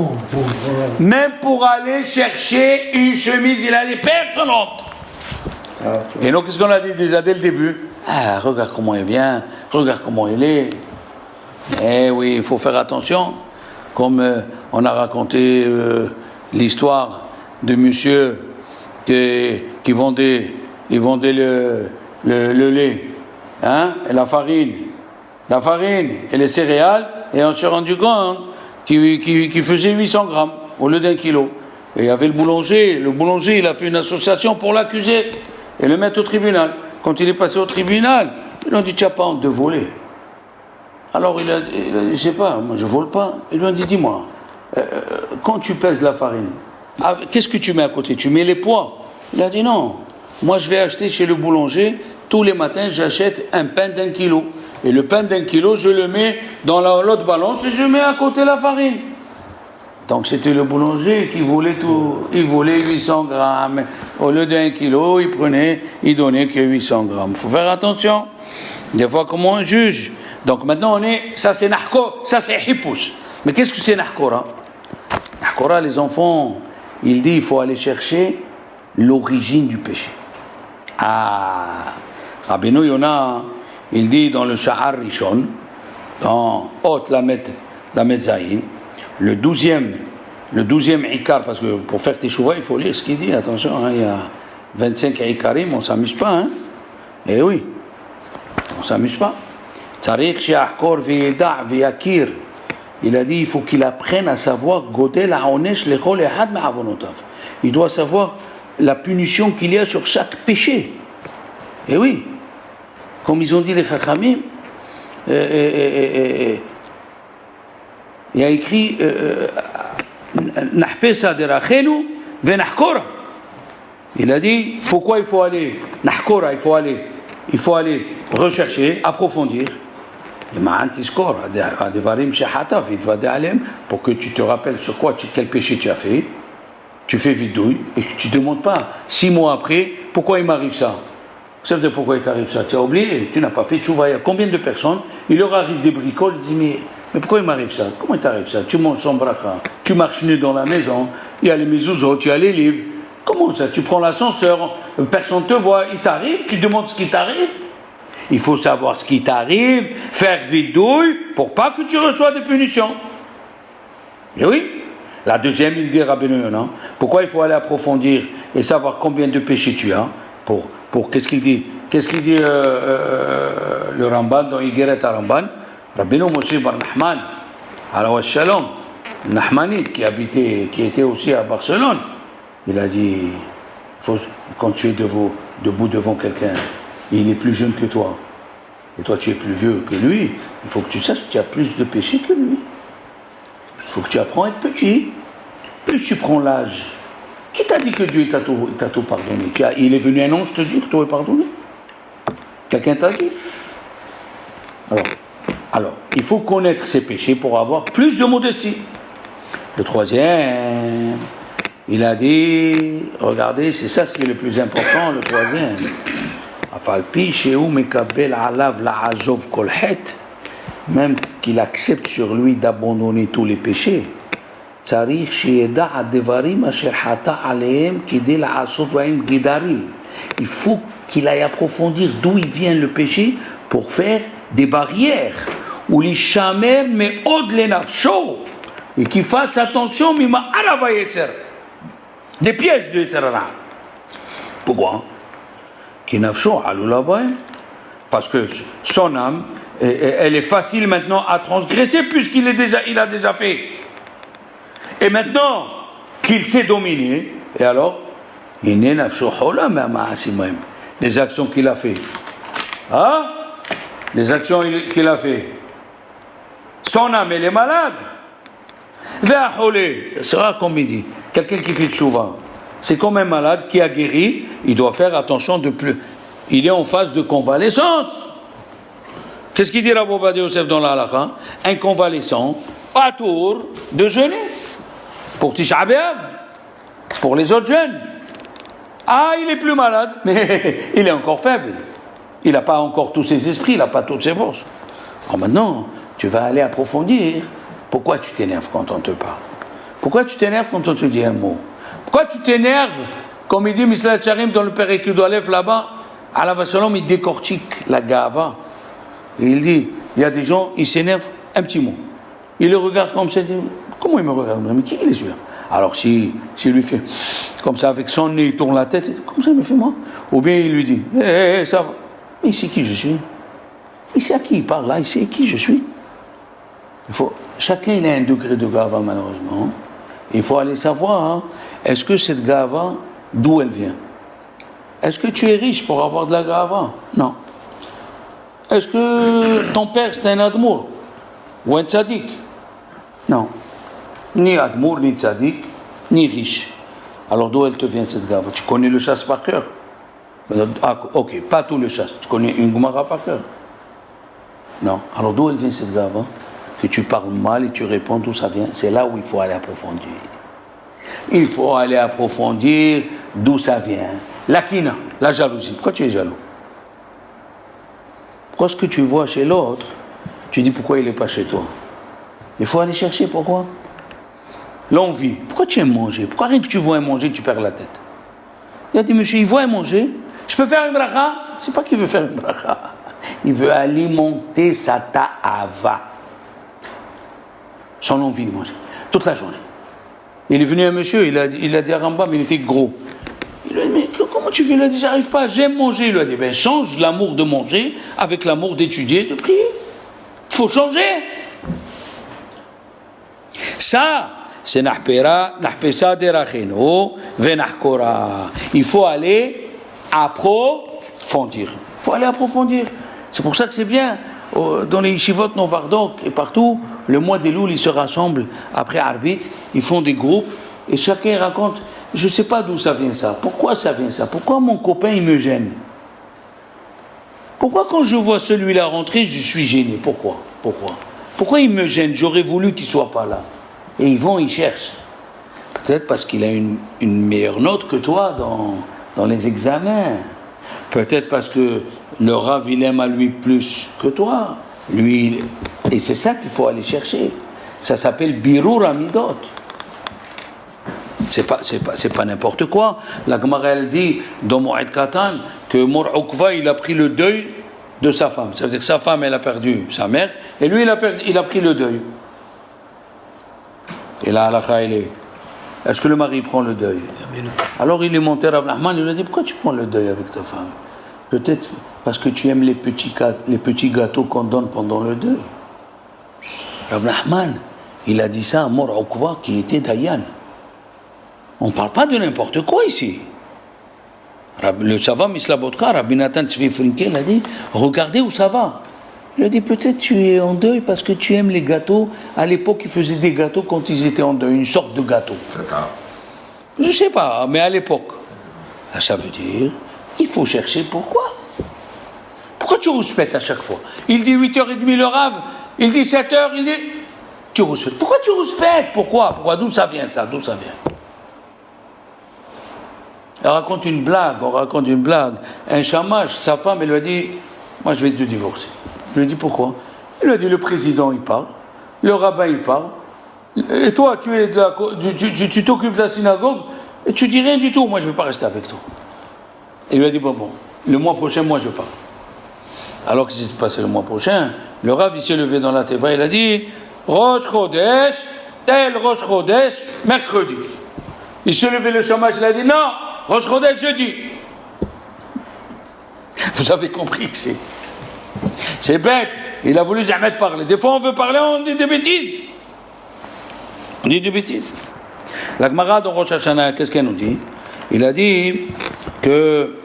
Même pour aller chercher une chemise, il a dit personne rentre. Et donc, qu'est-ce qu'on a dit déjà dès le début? Ah, regarde comment il vient, regarde comment il est. Eh oui, il faut faire attention. Comme on a raconté l'histoire de monsieur qui vendait le lait, hein, et la farine et les céréales, et on s'est rendu compte qu'il faisait 800 grammes au lieu d'1 kilo. Et il y avait le boulanger il a fait une association pour l'accuser et le mettre au tribunal. Quand il est passé au tribunal, ils lui ont dit, tu n'as pas honte de voler? Alors il a dit, je sais pas, moi je vole pas. Ils lui ont dit, dis-moi, quand tu pèses la farine, qu'est-ce que tu mets à côté? Tu mets les poids? Il a dit, non, moi je vais acheter chez le boulanger, tous les matins j'achète un pain d'1 kilo. Et le pain d'1 kilo, je le mets dans l'autre balance et je mets à côté la farine. Donc c'était le boulanger qui voulait tout, il volait 800 grammes. Au lieu d'1 kilo, il donnait que 800 grammes. Il faut faire attention. Des fois, comment on juge? Donc maintenant, ça c'est Nahko, ça c'est Hippus. Mais qu'est-ce que c'est Nahkora? Nahkora, les enfants, il dit, il faut aller chercher l'origine du péché. Ah, Rabbeinu Yonah, il dit dans le Sha'ar Rishon, dans Hot Lamed Zayin, le 12e Ikar, parce que pour faire Teshuvah, il faut lire ce qu'il dit, attention, hein, il y a 25 Ikarim, on ne s'amuse pas, hein? Eh oui, on ne s'amuse pas. Tariq She'achkor Ve'yeda Ve'yakir, il a dit, il faut qu'il apprenne à savoir Godel Ha'onesh Lechol Ehad Me'avonotav. Il doit savoir la punition qu'il y a sur chaque péché. Eh oui. Comme ils ont dit les Chachamim, il y a écrit Nahpesa derachenu venahkora. Il a dit, pourquoi il faut aller, nahkora, il faut aller rechercher, approfondir. Pour que tu te rappelles sur quoi, quel péché tu as fait, tu fais vidouille et que tu ne demandes pas 6 mois après pourquoi il m'arrive ça. Ça veut dire pourquoi il t'arrive ça. Tu as oublié, tu n'as pas fait tchouva. Il y a combien de personnes, il leur arrive des bricoles, ils disent mais pourquoi il m'arrive ça? Comment il t'arrive ça? Tu manges sans bracha, tu marches nu dans la maison, il y a les mezuzot, tu as les livres. Comment ça? Tu prends l'ascenseur, personne ne te voit, il t'arrive, tu demandes ce qui t'arrive. Il faut savoir ce qui t'arrive, faire vidouille pour pas que tu reçois des punitions. Et oui. La deuxième, il dit Rabbeinu Yonah, pourquoi il faut aller approfondir et savoir combien de péchés tu as pour qu'est-ce qu'il dit? Qu'est-ce qu'il dit le Ramban dans Igeret Ramban? Rabbeinu Moshe Bar Nahman, Alaouas Shalom, Nahmanite qui était aussi à Barcelone, il a dit, quand tu es debout devant quelqu'un, il est plus jeune que toi, et toi tu es plus vieux que lui, il faut que tu saches que tu as plus de péchés que lui. Il faut que tu apprends à être petit. Plus tu prends l'âge. Qui t'a dit que Dieu t'a tout pardonné? Il est venu un ange te dire que tu aurais pardonné? Quelqu'un t'a dit? Alors, il faut connaître ses péchés pour avoir plus de modestie. Le troisième, il a dit, regardez, c'est ça ce qui est le plus important, le troisième. Afalpi sheu mekabel alav la'azov kol het. Même qu'il accepte sur lui d'abandonner tous les péchés, il faut qu'il aille approfondir d'où il vient le péché pour faire des barrières ou les chamer mais au-delà et qu'il fasse attention des pièges de Yetzirah. Pourquoi? Parce que son âme, elle est facile maintenant à transgresser puisqu'il a déjà fait. Et maintenant qu'il s'est dominé, et alors, les actions qu'il a fait. Les actions qu'il a fait. Son âme, elle est malade. C'est rare qu'on me dit. Quelqu'un qui fait tchouva, c'est comme un malade qui a guéri, il doit faire attention de plus. Il est en phase de convalescence. Qu'est-ce qu'il dit Rabbi Ovadia Yosef dans la halakha? Un convalescent à tour de jeûner pour Tisha B'Av, pour les autres jeunes. Il est plus malade, mais il est encore faible. Il n'a pas encore tous ses esprits, il n'a pas toutes ses forces. Alors maintenant, tu vas aller approfondir. Pourquoi tu t'énerves quand on te parle? Pourquoi tu t'énerves quand on te dit un mot? Pourquoi tu t'énerves, comme il dit Mislat Charim dans le Perek Yudalef là-bas, Alav Shalom, il décortique la gava. Et il dit, il y a des gens, ils s'énervent, un petit mot. Il le regarde comme ça, il dit, comment il me regarde? Mais qui il est celui-là? Alors si lui fait comme ça avec son nez, il tourne la tête, comme ça il me fait moi. Ou bien il lui dit, ça va. Mais il sait qui je suis. Il sait à qui il parle là, il sait qui je suis. Chacun il a un degré de gava malheureusement. Il faut aller savoir, est-ce que cette gava, d'où elle vient? Est-ce que tu es riche pour avoir de la gava? Non. Est-ce que ton père c'est un admour ou un tzaddik? Non. Ni admour, ni tzaddik, ni riche. Alors d'où elle te vient cette gava? Tu connais le chasse par cœur? Ok, pas tout le chasse. Tu connais une Gemara par cœur? Non. Alors d'où elle vient cette gava? Que tu parles mal et tu réponds d'où ça vient? C'est là où il faut aller approfondir. Il faut aller approfondir d'où ça vient. La kina, la jalousie. Pourquoi tu es jaloux? Pourquoi ce que tu vois chez l'autre, tu dis pourquoi il n'est pas chez toi? Il faut aller chercher pourquoi. L'envie. Pourquoi tu aimes manger? Pourquoi rien que tu vois manger, tu perds la tête? Il a dit, monsieur, il voit manger. Je peux faire une bracha? C'est pas qu'il veut faire une bracha. Il veut alimenter sa ta'ava. Son envie de manger. Toute la journée. Il est venu un monsieur, il a dit à Rambam, il était gros. Il lui a dit, mais comment tu fais? Il a dit, j'arrive pas, j'aime manger. Il lui a dit, change l'amour de manger avec l'amour d'étudier, de prier. Il faut changer. Ça, c'est nahpesa deracheno venahkora. Il faut aller approfondir. Il faut aller approfondir. C'est pour ça que c'est bien. Dans les yeshivot Novardok et partout, le mois des Loul, ils se rassemblent après Arbit, ils font des groupes et chacun raconte je ne sais pas d'où ça vient ça. Pourquoi ça vient ça? Pourquoi mon copain, il me gêne? Pourquoi quand je vois celui-là rentrer, je suis gêné? Pourquoi il me gêne? J'aurais voulu qu'il ne soit pas là. Et ils cherchent. Peut-être parce qu'il a une meilleure note que toi dans les examens. Peut-être parce que le Rav, il aime à lui plus que toi. Et c'est ça qu'il faut aller chercher. Ça s'appelle Birur Amidot. C'est pas n'importe quoi. La Gemara, elle dit dans Moed Katan que Mor Ukva, il a pris le deuil de sa femme. Ça veut dire que sa femme, elle a perdu sa mère, et lui, il a pris le deuil. Et là, halakha, elle est. Est-ce que le mari prend le deuil? Alors il est monté à Rav Nachman, il lui a dit, pourquoi tu prends le deuil avec ta femme? Peut-être parce que tu aimes les petits gâteaux qu'on donne pendant le deuil. Rav Nachman, il a dit ça à Mor Ukva, qui était Dayan. On ne parle pas de n'importe quoi ici. Le Sava Mislabotka, Rabbi Nathan Tzvi Frinkel a dit, regardez où ça va. Il a dit, peut-être tu es en deuil parce que tu aimes les gâteaux. À l'époque, ils faisaient des gâteaux quand ils étaient en deuil, une sorte de gâteau. Je ne sais pas, mais à l'époque. Ça veut dire, il faut chercher pourquoi. Pourquoi tu rouspètes à chaque fois? Il dit 8h30 le Rav, il dit 7h, il dit... Tu rouspètes. Pourquoi tu rouspètes? Pourquoi? D'où ça vient ça? On raconte une blague. Un chamash, sa femme, elle lui a dit, moi je vais te divorcer. Il lui a dit, pourquoi? Il lui a dit, le président il parle, le rabbin il parle, et toi tu t'occupes de la synagogue, et tu dis rien du tout, moi je ne vais pas rester avec toi. Il lui a dit, bon, le mois prochain, moi je pars. Alors que s'est passé le mois prochain, le rav il s'est levé dans la teva, il a dit, Rosh Chodesh, tel Rosh Chodesh, mercredi. Il s'est levé le chômage, il a dit, non, Rosh Chodesh jeudi. Vous avez compris que c'est bête. Il a voulu jamais parler. Des fois on veut parler, on dit des bêtises. La Gemara dans Rosh Hashanah, qu'est-ce qu'elle nous dit? Il a dit que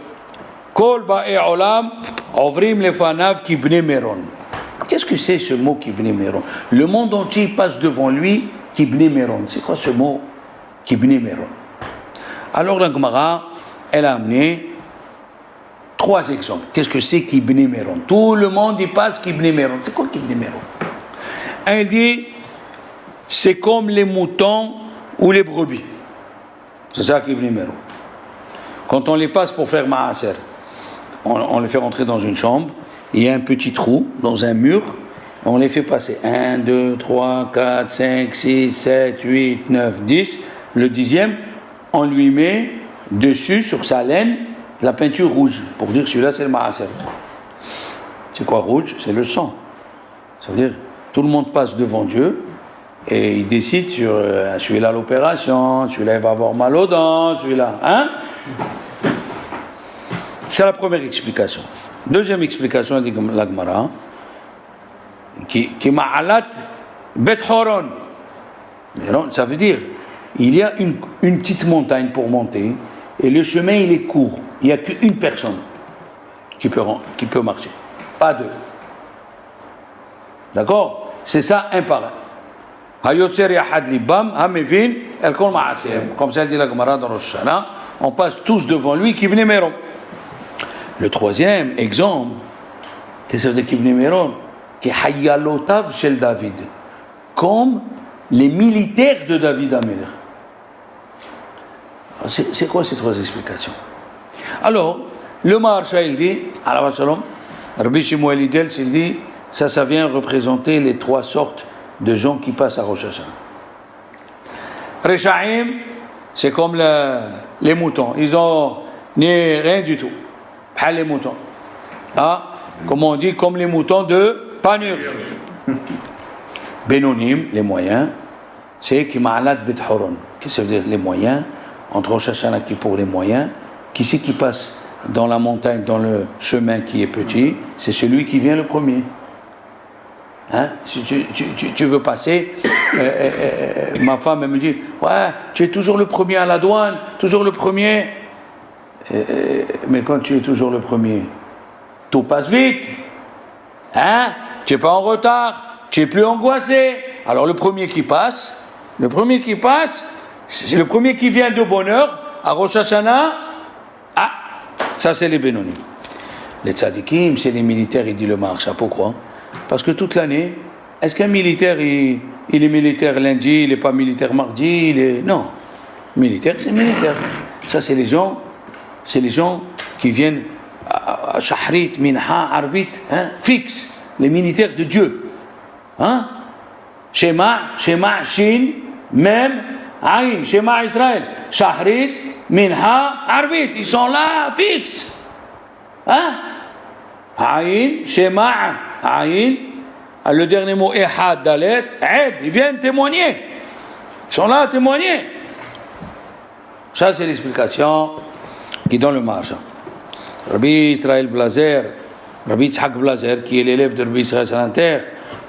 Kol ba'i olam ovrim lefanav kibne meron. Qu'est-ce que c'est ce mot kibne meron? Le monde entier passe devant lui kibne meron. C'est quoi ce mot kibne meron? Alors la Gemara, elle a amené 3 exemples. Qu'est-ce que c'est Kibne Meron? Tout le monde y passe Kibne Meron. C'est quoi Kibne Meron? Elle dit, c'est comme les moutons ou les brebis. C'est ça Kibne Meron. Quand on les passe pour faire Maaser, on les fait rentrer dans une chambre, il y a un petit trou dans un mur, on les fait passer 1, 2, 3, 4, 5, 6, 7, 8, 9, 10. Le 10e, on lui met dessus, sur sa laine, la peinture rouge, pour dire celui-là c'est le Maaser. C'est quoi rouge? C'est le sang. Ça veut dire, tout le monde passe devant Dieu et il décide sur celui-là l'opération, celui-là il va avoir mal aux dents, celui-là. Hein? C'est la première explication. Deuxième explication, dit la Gemara, qui ma'alat bet horon. Ça veut dire, il y a une petite montagne pour monter et le chemin il est court. Il n'y a qu'une personne qui peut marcher, pas deux. D'accord? C'est ça, un par un. Comme ça dit la Gemara dans Rosh Hashanah, on passe tous devant lui, Kibne Meron. Le troisième exemple, qu'est-ce que c'est Kibne Meron? Qui est Hayalotav shel David, comme les militaires de David Amelech. C'est quoi ces 3 explications? Alors, le Maharsha, il dit, Rabbi Shmuel Idel, il dit, ça vient représenter les 3 sortes de gens qui passent à Rosh Hashanah. Rechaim, c'est comme les moutons, ils ont ni rien du tout, pas les moutons. Ah, comme on dit, comme les moutons de Panurge. Benonim, les moyens, c'est qui ma'alat bet horon. Qu'est-ce que ça veut dire les moyens? Entre Rosh Hashanah qui pour les moyens, qui c'est qui passe dans la montagne, dans le chemin qui est petit? C'est celui qui vient le premier. Hein? Si tu veux passer, ma femme elle me dit, ouais, tu es toujours le premier à la douane, toujours le premier. Mais quand tu es toujours le premier, tout passe vite. Hein? Tu n'es pas en retard, tu es plus angoissé. Alors le premier qui passe, C'est le premier qui vient de bonne heure, à Rosh Hashanah, ça c'est les Bénonim. Les tzadikim, c'est les militaires, il dit le marcha. Pourquoi? Parce que toute l'année, est-ce qu'un militaire, il est militaire lundi, il n'est pas militaire mardi, non. Militaire, c'est militaire. Ça, c'est les gens qui viennent à Shahrit, Minha, Arbit, fixe, les militaires de Dieu. Shema, Shin, Mem, Aïn, Shema Israël, Shahrit, Minha, Arbit, ils sont là, fixes. Aïn, Shema, Aïn, le dernier mot, Ehad, Dalet, Ed, ils viennent témoigner. Ils sont là à témoigner. Ça, c'est l'explication qui donne le marche. Rabbi Israël Blazer, Rabbi Tzhak Blazer, qui est l'élève de Rabbi Israël Salanter,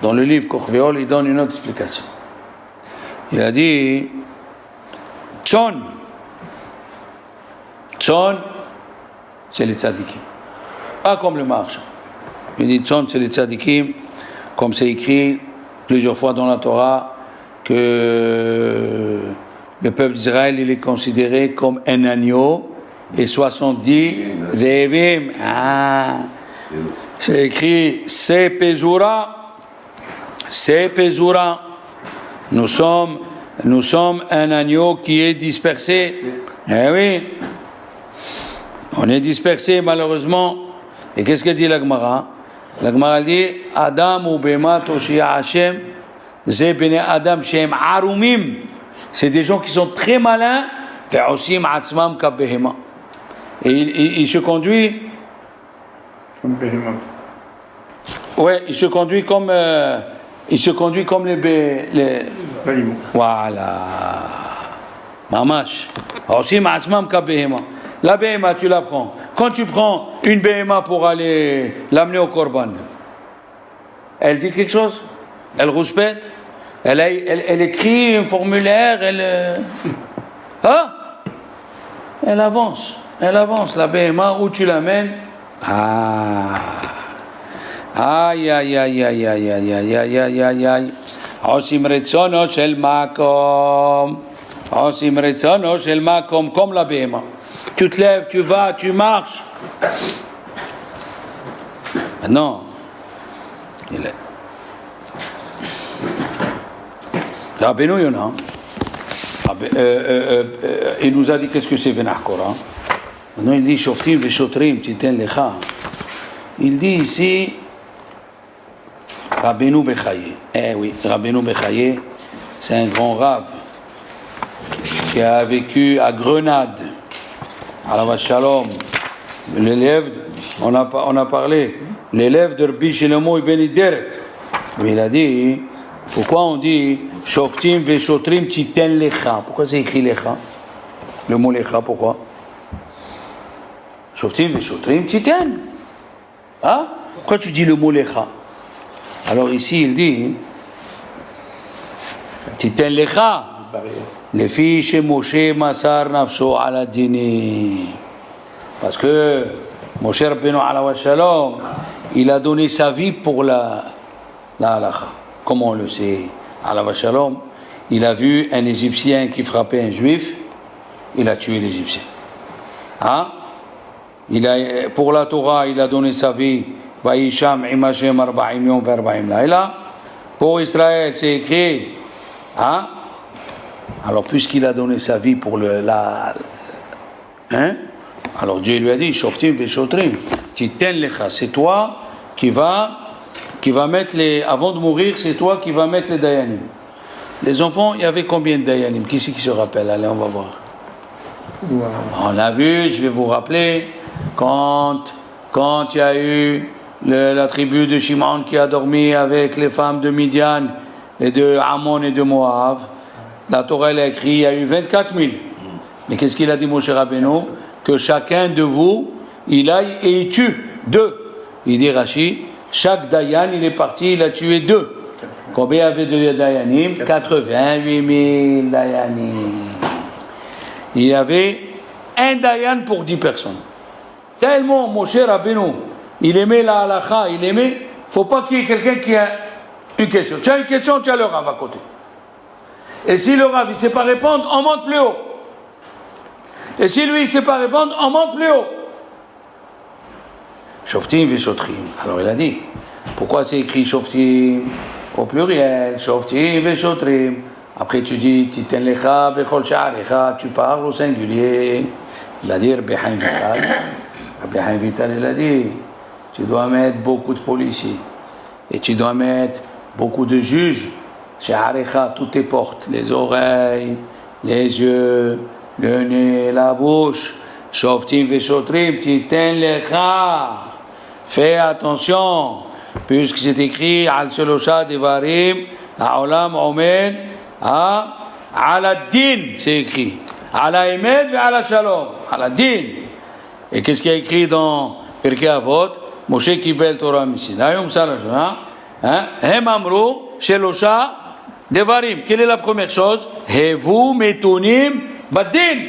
dans le livre Kochveol, il donne une autre explication. Il a dit Tson, c'est les tzadikim. Pas comme le marche. Il dit Tson, c'est les tzadikim, comme c'est écrit plusieurs fois dans la Torah, que le peuple d'Israël, il est considéré comme un agneau et 70 zévim. C'est écrit c'est Pezura. Nous sommes un agneau qui est dispersé. Eh oui. On est dispersé malheureusement. Et qu'est-ce que dit la Gemara? La Gemara dit Adam ou Bema Toshia Hashem, Ze Bene Adam Shem Arumim. C'est des gens qui sont très malins. Et il se conduit. Ouais, il se conduit comme les animaux. Voilà. Mamash. La BMA, tu la prends. Quand tu prends une BMA pour aller l'amener au Korban, elle dit quelque chose? Elle rouspète? Elle écrit un formulaire, elle avance. La BMA, où tu l'amènes? Aïe. Osim retzono shel makom, comme la BMA. Tu te lèves, tu vas, tu marches. Non. Rabbeinu Yonah, il nous a dit qu'est-ce que c'est Venach Korah. Maintenant il dit Shoftim veshotrim titen lecha. Il dit ici Rabbeinu Bechaye. Eh oui, Rabbeinu Bechaye, c'est un grand rave qui a vécu à Grenade, à la Shalom. L'élève, on a parlé, l'élève de Rabbi Shlomo Ibn Ideret. Il a dit, pourquoi on dit Shoftim veshotrim titen lecha? Pourquoi c'est écrit lecha? Le mot lecha, pourquoi? Shoftim veshotrim titen. Pourquoi tu dis le mot lecha? Alors ici il dit titen lecha lefi she Moshe masar nafsho ala dini, parce que Moshe Rabbeinu alav shalom, il a donné sa vie pour la halacha. Comme on le sait, alav shalom, il a vu un Égyptien qui frappait un Juif, il a tué l'Égyptien. Pour la Torah, il a donné sa vie. Pour Israël, c'est écrit. Alors, puisqu'il a donné sa vie pour alors Dieu lui a dit, Shoftim veshotrim, titen lecha, c'est toi qui va mettre avant de mourir, c'est toi qui va mettre les dayanim. Les enfants, il y avait combien de dayanim? Qui c'est qui se rappelle? Allez, on va voir. Wow. On a vu, je vais vous rappeler, quand il y a eu la tribu de Shimon qui a dormi avec les femmes de Midian et de Ammon et de Moab, la Torah elle a écrit, il y a eu 24 000. Mais qu'est-ce qu'il a dit Moshe Rabbeinu? Que chacun de vous, il aille et il tue 2. Il dit Rashi, chaque Dayan, il est parti, il a tué 2. Combien avait de Dayanim? 88 000 Dayanim. Il y avait un Dayan pour 10 personnes. Tellement Moshe Rabbeinu, il aimait la halacha, faut pas qu'il y ait quelqu'un qui a une question. Tu as une question, tu as le Rav à côté. Et si le Rav ne sait pas répondre, on monte plus haut. Et si lui ne sait pas répondre, on monte plus haut. Shoftim veshotrim. Alors il a dit, pourquoi c'est écrit Shoftim au pluriel, Shoftim veshotrim? Après tu dis, Titen lecha bechol sha'arecha, tu parles au singulier. Il a dit, Rabbi Haim Vital, il a dit, tu dois mettre beaucoup de policiers. Et tu dois mettre beaucoup de juges. Sha'arecha, toutes tes portes, les oreilles, les yeux, le nez, la bouche. Shoftim veshotrim, Titen lecha. Fais attention, puisque c'est écrit Al Shelosha Devarim, Ha'olam Omed, Ala Din, c'est écrit. Ala Emed ve Ala Shalom, Ala Din. Et qu'est-ce qu'il y a écrit dans Pirkei Avot? Moshe Kibel Torah Misinai, Hem Amru Shelosha Devarim. Quelle est la première chose? Hevu Metunim Badin.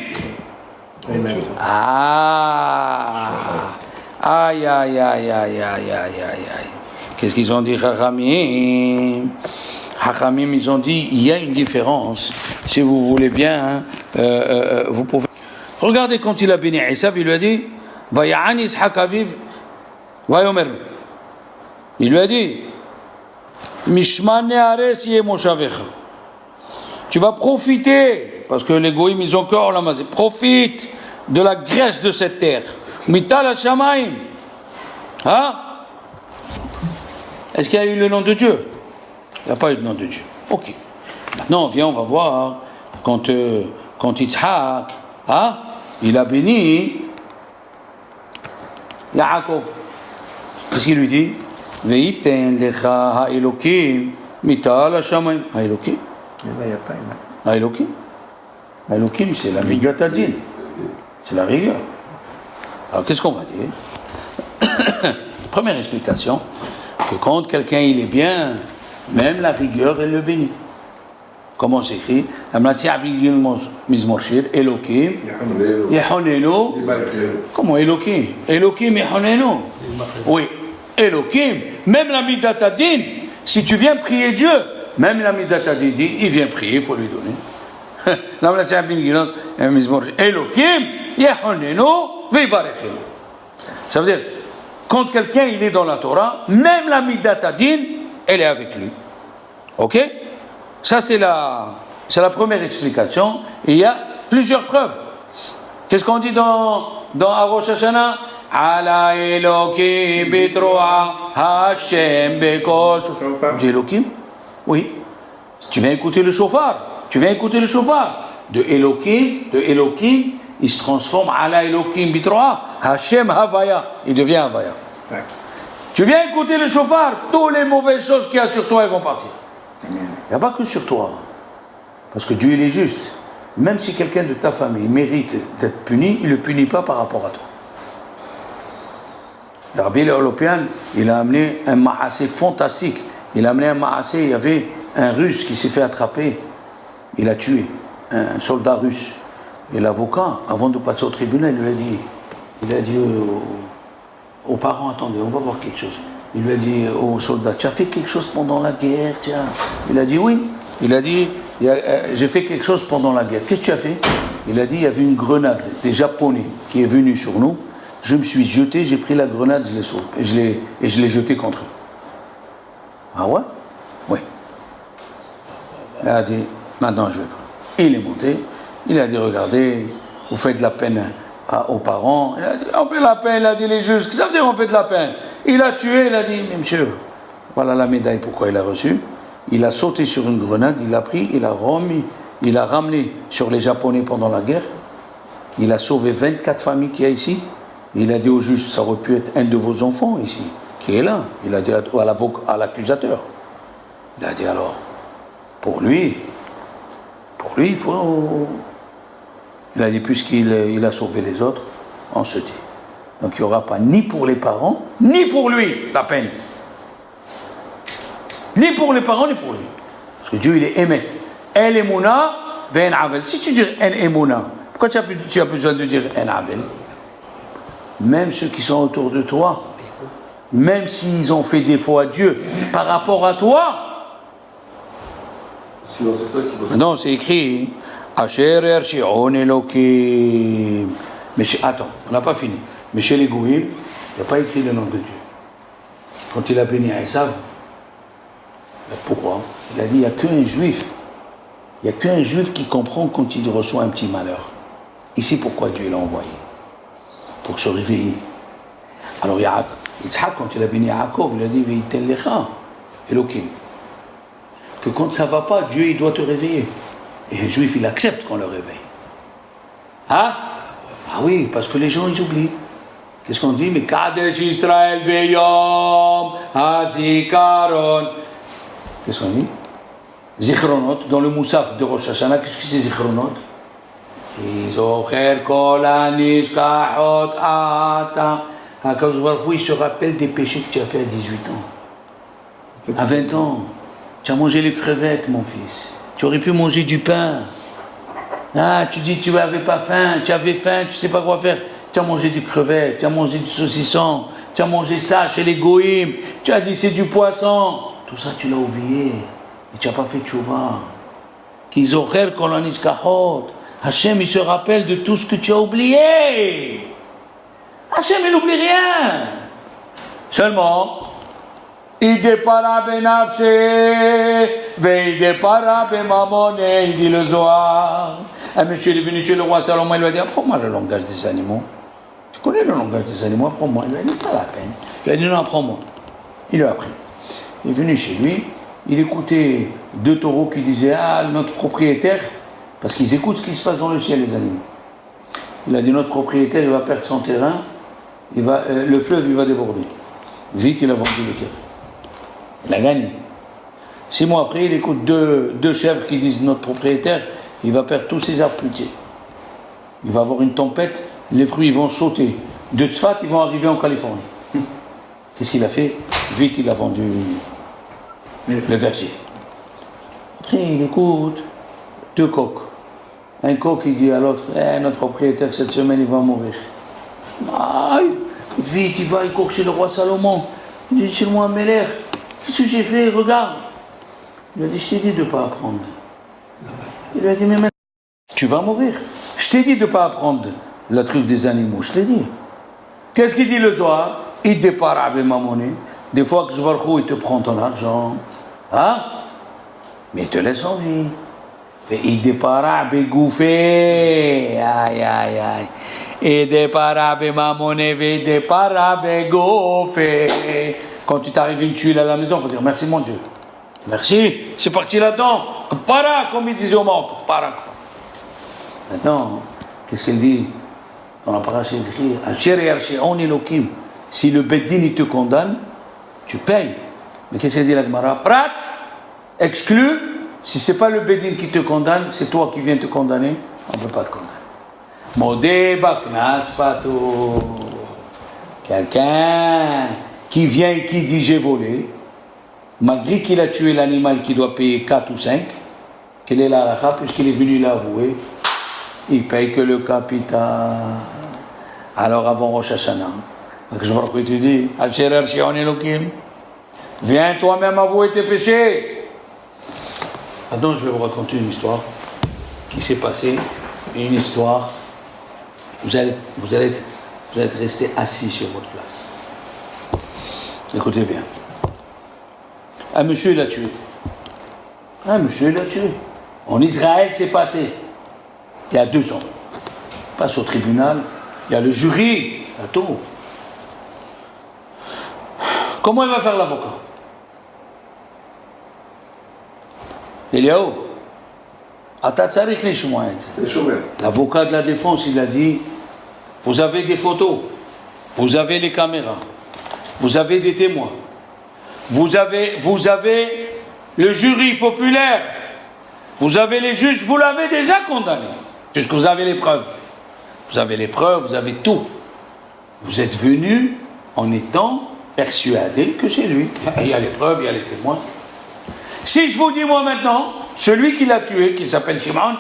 Aïe, aïe, aïe, aïe, aïe, aïe, aïe, aïe. Qu'est-ce qu'ils ont dit, Chachamim? Chachamim, ils ont dit, il y a une différence. Si vous voulez bien, vous pouvez... Regardez quand il a béni Esav, il lui a dit, Vaya'ani Ishaq Aviv, Vayomer. Il lui a dit, Mishmane Ares Ye Moshavecha. Tu vas profiter, parce que les goïms, ils ont encore la mazé, profite de la graisse de cette terre. Mital Hashamaim. Hein? Est-ce qu'il y a eu le nom de Dieu? Il n'y a pas eu le nom de Dieu. Ok. Maintenant, viens, on va voir. Quand Yitzhak, hein, il a béni Yaakov. Qu'est-ce qu'il lui dit? Ve'iten lecha ha'elokim mital hashamaim. Ha'elokim? Il n'y a pas une. Ha'elokim? Ha'elokim, c'est la migatadin. C'est la rigueur. Alors, qu'est-ce qu'on va dire? Première explication, que quand quelqu'un il est bien, même la rigueur, elle le bénit. Comment c'est écrit? Elokim, Yehonenu. Comment Elokim? Elokim, Yehonenu. Oui, Elokim, même la midatadin, si tu viens prier Dieu, même la midatadin, il vient prier, il faut lui donner. Elokim, Yehonenu. Ça veut dire, quand quelqu'un il est dans la Torah, même la midatadin, elle est avec lui. Ok? Ça c'est la première explication. Et il y a plusieurs preuves. Qu'est-ce qu'on dit dans Rosh Hashanah? Ala Elokim bitroa Hashem bekol. On dit Elokim? Oui. Tu viens écouter le shofar. De Elokim, il se transforme Ala Elokim bitroa Hashem Havaya. Il devient Havaya. Exact. Tu viens écouter le shofar, toutes les mauvaises choses qu'il y a sur toi, elles vont partir. Il n'y a pas que sur toi. Parce que Dieu, il est juste. Même si quelqu'un de ta famille mérite d'être puni, il ne le punit pas par rapport à toi. Le Rabbi Léolopian, il a amené un ma'asé fantastique. Il a amené un ma'asé, il y avait un Russe qui s'est fait attraper. Il a tué un soldat russe. Et l'avocat, avant de passer au tribunal, il a dit aux parents, attendez, on va voir quelque chose. Il lui a dit au soldat, tu as fait quelque chose pendant la guerre, tiens. Il a dit oui. Il a dit, j'ai fait quelque chose pendant la guerre. Qu'est-ce que tu as fait? Il a dit, il y avait une grenade des Japonais qui est venue sur nous. Je me suis jeté, j'ai pris la grenade, je l'ai sauvé, et je l'ai jetée contre eux. Ah ouais? Oui. Il a dit, maintenant je vais voir. Il est monté, il a dit, regardez, vous faites de la peine aux parents. Il a dit, on fait de la peine, il a dit, les juges, qu'est-ce que ça veut dire on fait de la peine? Il a tué, il a dit, mais monsieur, voilà la médaille, pourquoi il a reçu. Il a sauté sur une grenade, il l'a pris, il a ramené sur les Japonais pendant la guerre. Il a sauvé 24 familles qu'il y a ici. Il a dit au juge, ça aurait pu être un de vos enfants ici, qui est là. Il a dit à l'accusateur. Il a dit alors, pour lui, il faut... Il a dit, puisqu'il a sauvé les autres, on se dit. Donc il n'y aura pas ni pour les parents, ni pour lui, la peine. Ni pour les parents, ni pour lui. Parce que Dieu, il est aimé. El Emouna, Ven Avel. Si tu dis En Emouna, pourquoi tu as besoin de dire En Avel? Même ceux qui sont autour de toi, même s'ils ont fait défaut à Dieu, par rapport à toi, Sinon, c'est toi qui bosses. Non, c'est écrit Asher Ershion Elokim. Mais attends, on n'a pas fini. Mais chez les Goïm, il n'y a pas écrit le nom de Dieu. Quand il a béni Esav, pourquoi? Il a dit il n'y a qu'un juif. Il n'y a qu'un juif qui comprend quand il reçoit un petit malheur. Ici, pourquoi Dieu l'a envoyé? Pour se réveiller. Alors, Yitzhak, quand il a béni Yaakov, il a dit Veitel lecha Elokim. Que quand ça ne va pas, Dieu, il doit te réveiller. Et un juif, il accepte qu'on le réveille. Hein? Ah oui, parce que les gens, ils oublient. Qu'est-ce qu'on dit? Mais Kadesh Israël Beyom Hazikaron. Qu'est-ce qu'on dit? Zichronot, dans le Moussaf de Rosh Hashanah, qu'est-ce que c'est Zichronot? Zocher Kol Hanishkachot Ata. Akadosh Baruch Hu, il se rappelle des péchés que tu as fait à 18 ans. À 20 ans. Tu as mangé les crevettes, mon fils. Tu aurais pu manger du pain. Ah, tu dis tu n'avais pas faim, tu avais faim, tu ne sais pas quoi faire. Tu as mangé du crevette, tu as mangé du saucisson, tu as mangé ça chez les Goïm, tu as dit c'est du poisson. Tout ça, tu l'as oublié. Et tu n'as pas fait tchouva. Kizocher kolanich kahot. Hachem, il se rappelle de tout ce que tu as oublié. Hachem, il n'oublie rien. Seulement, il dépara benafshe, il dépara bemamone, il dit le Zohar. Un monsieur est venu chez le roi Salomon, il lui a dit apprends-moi le langage des animaux. Tu connais le langage des animaux, apprends-moi. Il lui a dit c'est pas la peine. Il a dit non, apprends-moi. Il lui a appris. Il est venu chez lui, il écoutait deux taureaux qui disaient ah, notre propriétaire, parce qu'ils écoutent ce qui se passe dans le ciel, les animaux. Il a dit notre propriétaire, il va perdre son terrain, le fleuve, il va déborder. Vite, il a vendu le terrain. Il a gagné. 6 mois après, il écoute deux chèvres qui disent notre propriétaire, il va perdre tous ses arbres fruitiers. Il va avoir une tempête, les fruits vont sauter. De Tzfat, ils vont arriver en Californie. Qu'est-ce qu'il a fait? Vite, il a vendu le verger. Après, il écoute 2 coqs. Un coq, il dit à l'autre, notre propriétaire, cette semaine, il va mourir. Aïe, vite, il va, il court chez le roi Salomon. Il dit, chez moi, Meller, qu'est-ce que j'ai fait? Regarde. Il a dit, je t'ai dit de ne pas apprendre. Il lui a dit, mais maintenant, tu vas mourir. Je t'ai dit de ne pas apprendre la truc des animaux, je t'ai dit. Qu'est-ce qu'il dit le Zohar? Il départ avec ma monnaie. Des fois que Zvarchou, il te prend ton argent. Hein? Mais il te laisse en vie. Et il départ avec Gouffé. Aïe, aïe, aïe. Il départ avec ma monnaie. Il départ avec Gouffé. Quand tu t'arrives une tuile à la maison, il faut dire merci mon Dieu. Merci, c'est parti là-dedans. Para, comme il disait au mort. Para. Maintenant, qu'est-ce qu'il dit? Dans la paracha écrit Asher Ershion Elokim. Si le Beddin il te condamne, tu payes. Mais qu'est-ce qu'il dit la Gemara? Prat, exclu, si ce n'est pas le Beddin qui te condamne, c'est toi qui viens te condamner, on ne peut pas te condamner. Modé Baknas Pato. Quelqu'un qui vient et qui dit j'ai volé, malgré qu'il a tué l'animal qui doit payer 4 ou 5, quelle est la halakha, puisqu'il est venu l'avouer, il paye que le capital. Alors avant Rosh Hashanah, je me rappelle, tu dis, Asher Ershion Elokim, viens toi-même avouer tes péchés. Maintenant, je vais vous raconter une histoire qui s'est passée, une histoire, vous allez rester assis sur votre place. Écoutez bien. Un monsieur l'a tué. En Israël, c'est passé. Il y a 2 ans. Il passe au tribunal. Il y a le jury. Attends. Comment il va faire l'avocat? Eliaou. L'avocat de la défense, il a dit, vous avez des photos, vous avez les caméras, vous avez des témoins, vous avez le jury populaire, vous avez les juges, vous l'avez déjà condamné, puisque vous avez les preuves. Vous avez les preuves, vous avez tout. Vous êtes venu en étant persuadé que c'est lui. Il y a les preuves, il y a les témoins. Si je vous dis moi maintenant, celui qui l'a tué, qui s'appelle Shimon,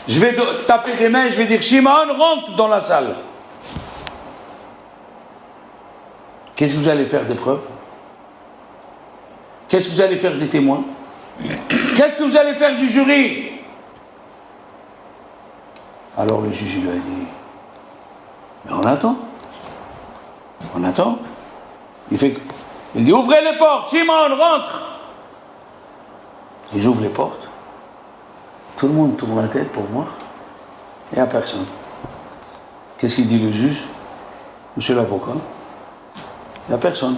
je vais taper des mains, je vais dire Shimon, rentre dans la salle. Qu'est-ce que vous allez faire des preuves? Qu'est-ce que vous allez faire des témoins? Qu'est-ce que vous allez faire du jury? Alors le juge lui a dit, mais on attend. On attend. Il dit, ouvrez les portes, Shimon, rentre. Ils ouvrent les portes. Tout le monde tourne la tête pour voir. Il n'y a personne. Qu'est-ce qu'il dit le juge? Monsieur l'avocat, il n'y a personne.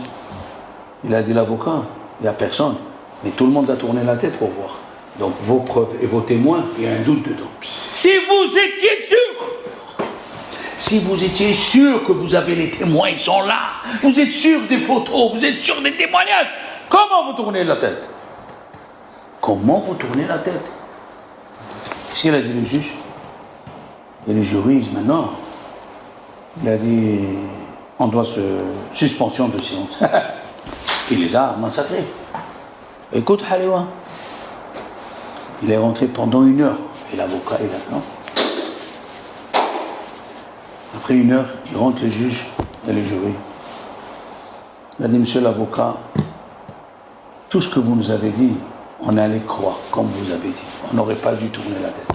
Il a dit l'avocat, il n'y a personne. Mais tout le monde a tourné la tête pour voir. Donc vos preuves et vos témoins, il y a un doute dedans. Si vous étiez sûr que vous avez les témoins, ils sont là, vous êtes sûr des photos, vous êtes sûr des témoignages, comment vous tournez la tête? Comment vous tournez la tête? Qu'est-ce qu'il a dit le juge? Et les juristes maintenant, il a dit, on doit suspension de séance. Il les a massacrés. Écoute, Halewa, il est rentré pendant 1 heure, et l'avocat est là, non? Après 1 heure, il rentre le juge et le jury. Il a dit, monsieur l'avocat, tout ce que vous nous avez dit, on allait croire, comme vous avez dit. On n'aurait pas dû tourner la tête.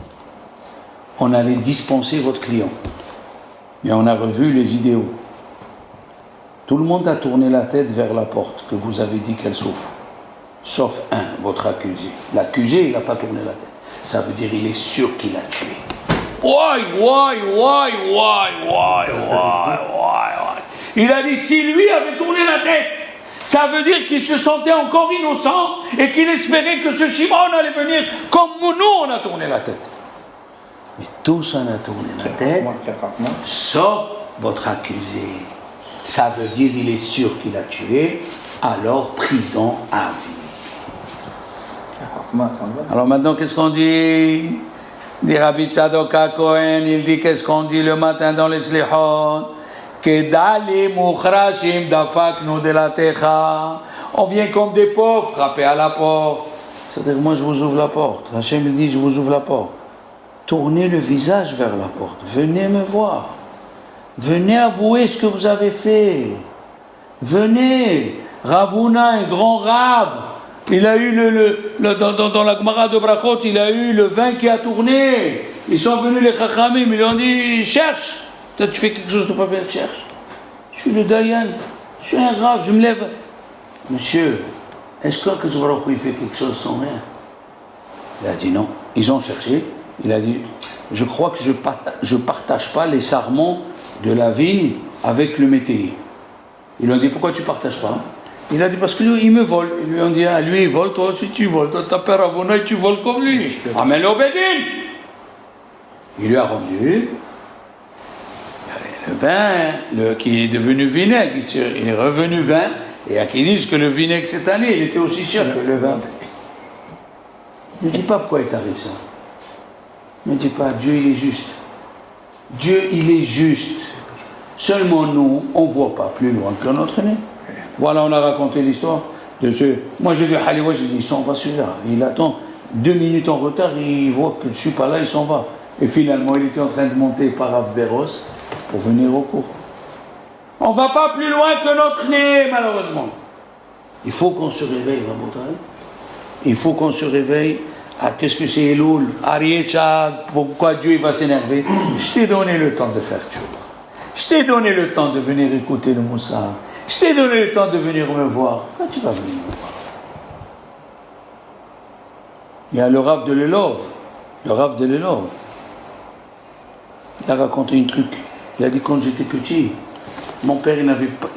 On allait dispenser votre client. Mais on a revu les vidéos. Tout le monde a tourné la tête vers la porte que vous avez dit qu'elle s'ouvre. Sauf un, votre accusé. L'accusé, il n'a pas tourné la tête. Ça veut dire qu'il est sûr qu'il a tué. Il a dit, si lui avait tourné la tête, ça veut dire qu'il se sentait encore innocent et qu'il espérait que ce Shimon allait venir comme nous, on a tourné la tête. Mais tous on a tourné la tête, sauf votre accusé. Ça veut dire qu'il est sûr qu'il a tué, alors prison à vie. Alors maintenant, qu'est-ce qu'on dit? Dit Rabbi Tzadok HaKohen, il dit qu'est-ce qu'on dit le matin dans les Slihot? On vient comme des pauvres frapper à la porte. C'est-à-dire, moi je vous ouvre la porte. Hachem il dit, je vous ouvre la porte. Tournez le visage vers la porte. Venez me voir. Venez avouer ce que vous avez fait. Venez. Ravuna, un grand rave. Il a eu dans la Gemara de Brachot, il a eu le vin qui a tourné. Ils sont venus les Chachamim, ils lui ont dit, cherche. Peut-être tu fais quelque chose de pas bien, cherche. Je suis le Dayan, je suis un rave, je me lève. Monsieur, est-ce que il fait quelque chose sans rien? Il a dit non. Ils ont cherché. Il a dit, je crois que je partage pas les sarments de la vigne avec le métayer. Ils lui ont dit, pourquoi tu partages pas? Il a dit, parce que lui, il me vole. Ils lui ont dit, ah, lui, il vole, toi aussi tu voles. Toi, ta père Avouna, tu voles comme lui. Amène au Bédine. Il lui a rendu le vin, qui est devenu vinaigre. Il est revenu vin. Et il y a qui disent que le vinaigre cette année, il était aussi cher que le vin. Ne dis pas pourquoi il t'arrive ça. Ne dis pas, Dieu, il est juste. Dieu, il est juste. Seulement nous, on ne voit pas plus loin que notre nez. Voilà, on a raconté l'histoire de ce... Moi, j'ai vu Haliwa, j'ai dit, il s'en va celui-là. Il attend 2 minutes en retard, il voit que je ne suis pas là, il s'en va. Et finalement, il était en train de monter par Avberos pour venir au cours. On ne va pas plus loin que notre nez, malheureusement. Il faut qu'on se réveille, Rabotai. Il faut qu'on se réveille. Ah, qu'est-ce que c'est Elul? Ariécha, pourquoi Dieu il va s'énerver? Je t'ai donné le temps de faire tout. Je t'ai donné le temps de venir écouter le Moussa. Je t'ai donné le temps de venir me voir. Quand tu vas venir me voir? Il y a le Rav de l'Elov. Le Rav de l'Elov. Il a raconté un truc. Il a dit, quand j'étais petit, mon père,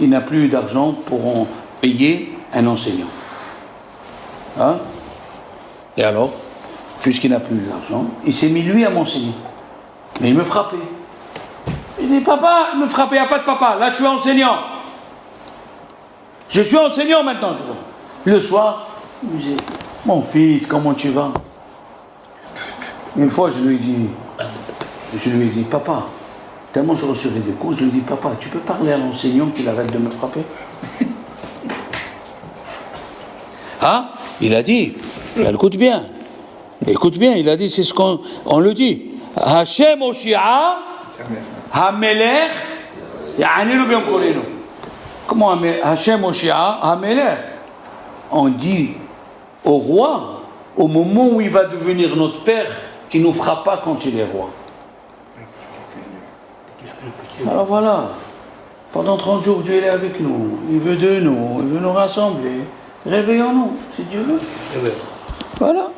il n'a plus eu d'argent pour payer un enseignant. Hein? Et alors, puisqu'il n'a plus d'argent, il s'est mis lui à m'enseigner. Mais il me frappait. Il dit, papa, il me frappait, il n'y a pas de papa. Là, je suis enseignant. Je suis enseignant maintenant, tu vois. Le soir, il me disait, mon fils, comment tu vas? Une fois, je lui ai dit, papa, tellement je recevais des coups, je lui ai dit, papa, tu peux parler à l'enseignant qu'il arrête de me frapper? Ah, il a dit, écoute bien, il a dit, c'est ce qu'on le dit. Hashem Oshia, Hamelech, Ya'anilu Biom Kolenu. Comment Hashem Oshia, Hamelech? On dit au roi, au moment où il va devenir notre Père, qui ne nous fera pas quand il est roi. Alors voilà, pendant 30 jours, Dieu est avec nous, il veut de nous, il veut nous rassembler. Réveillons-nous, si Dieu veut. Voilà.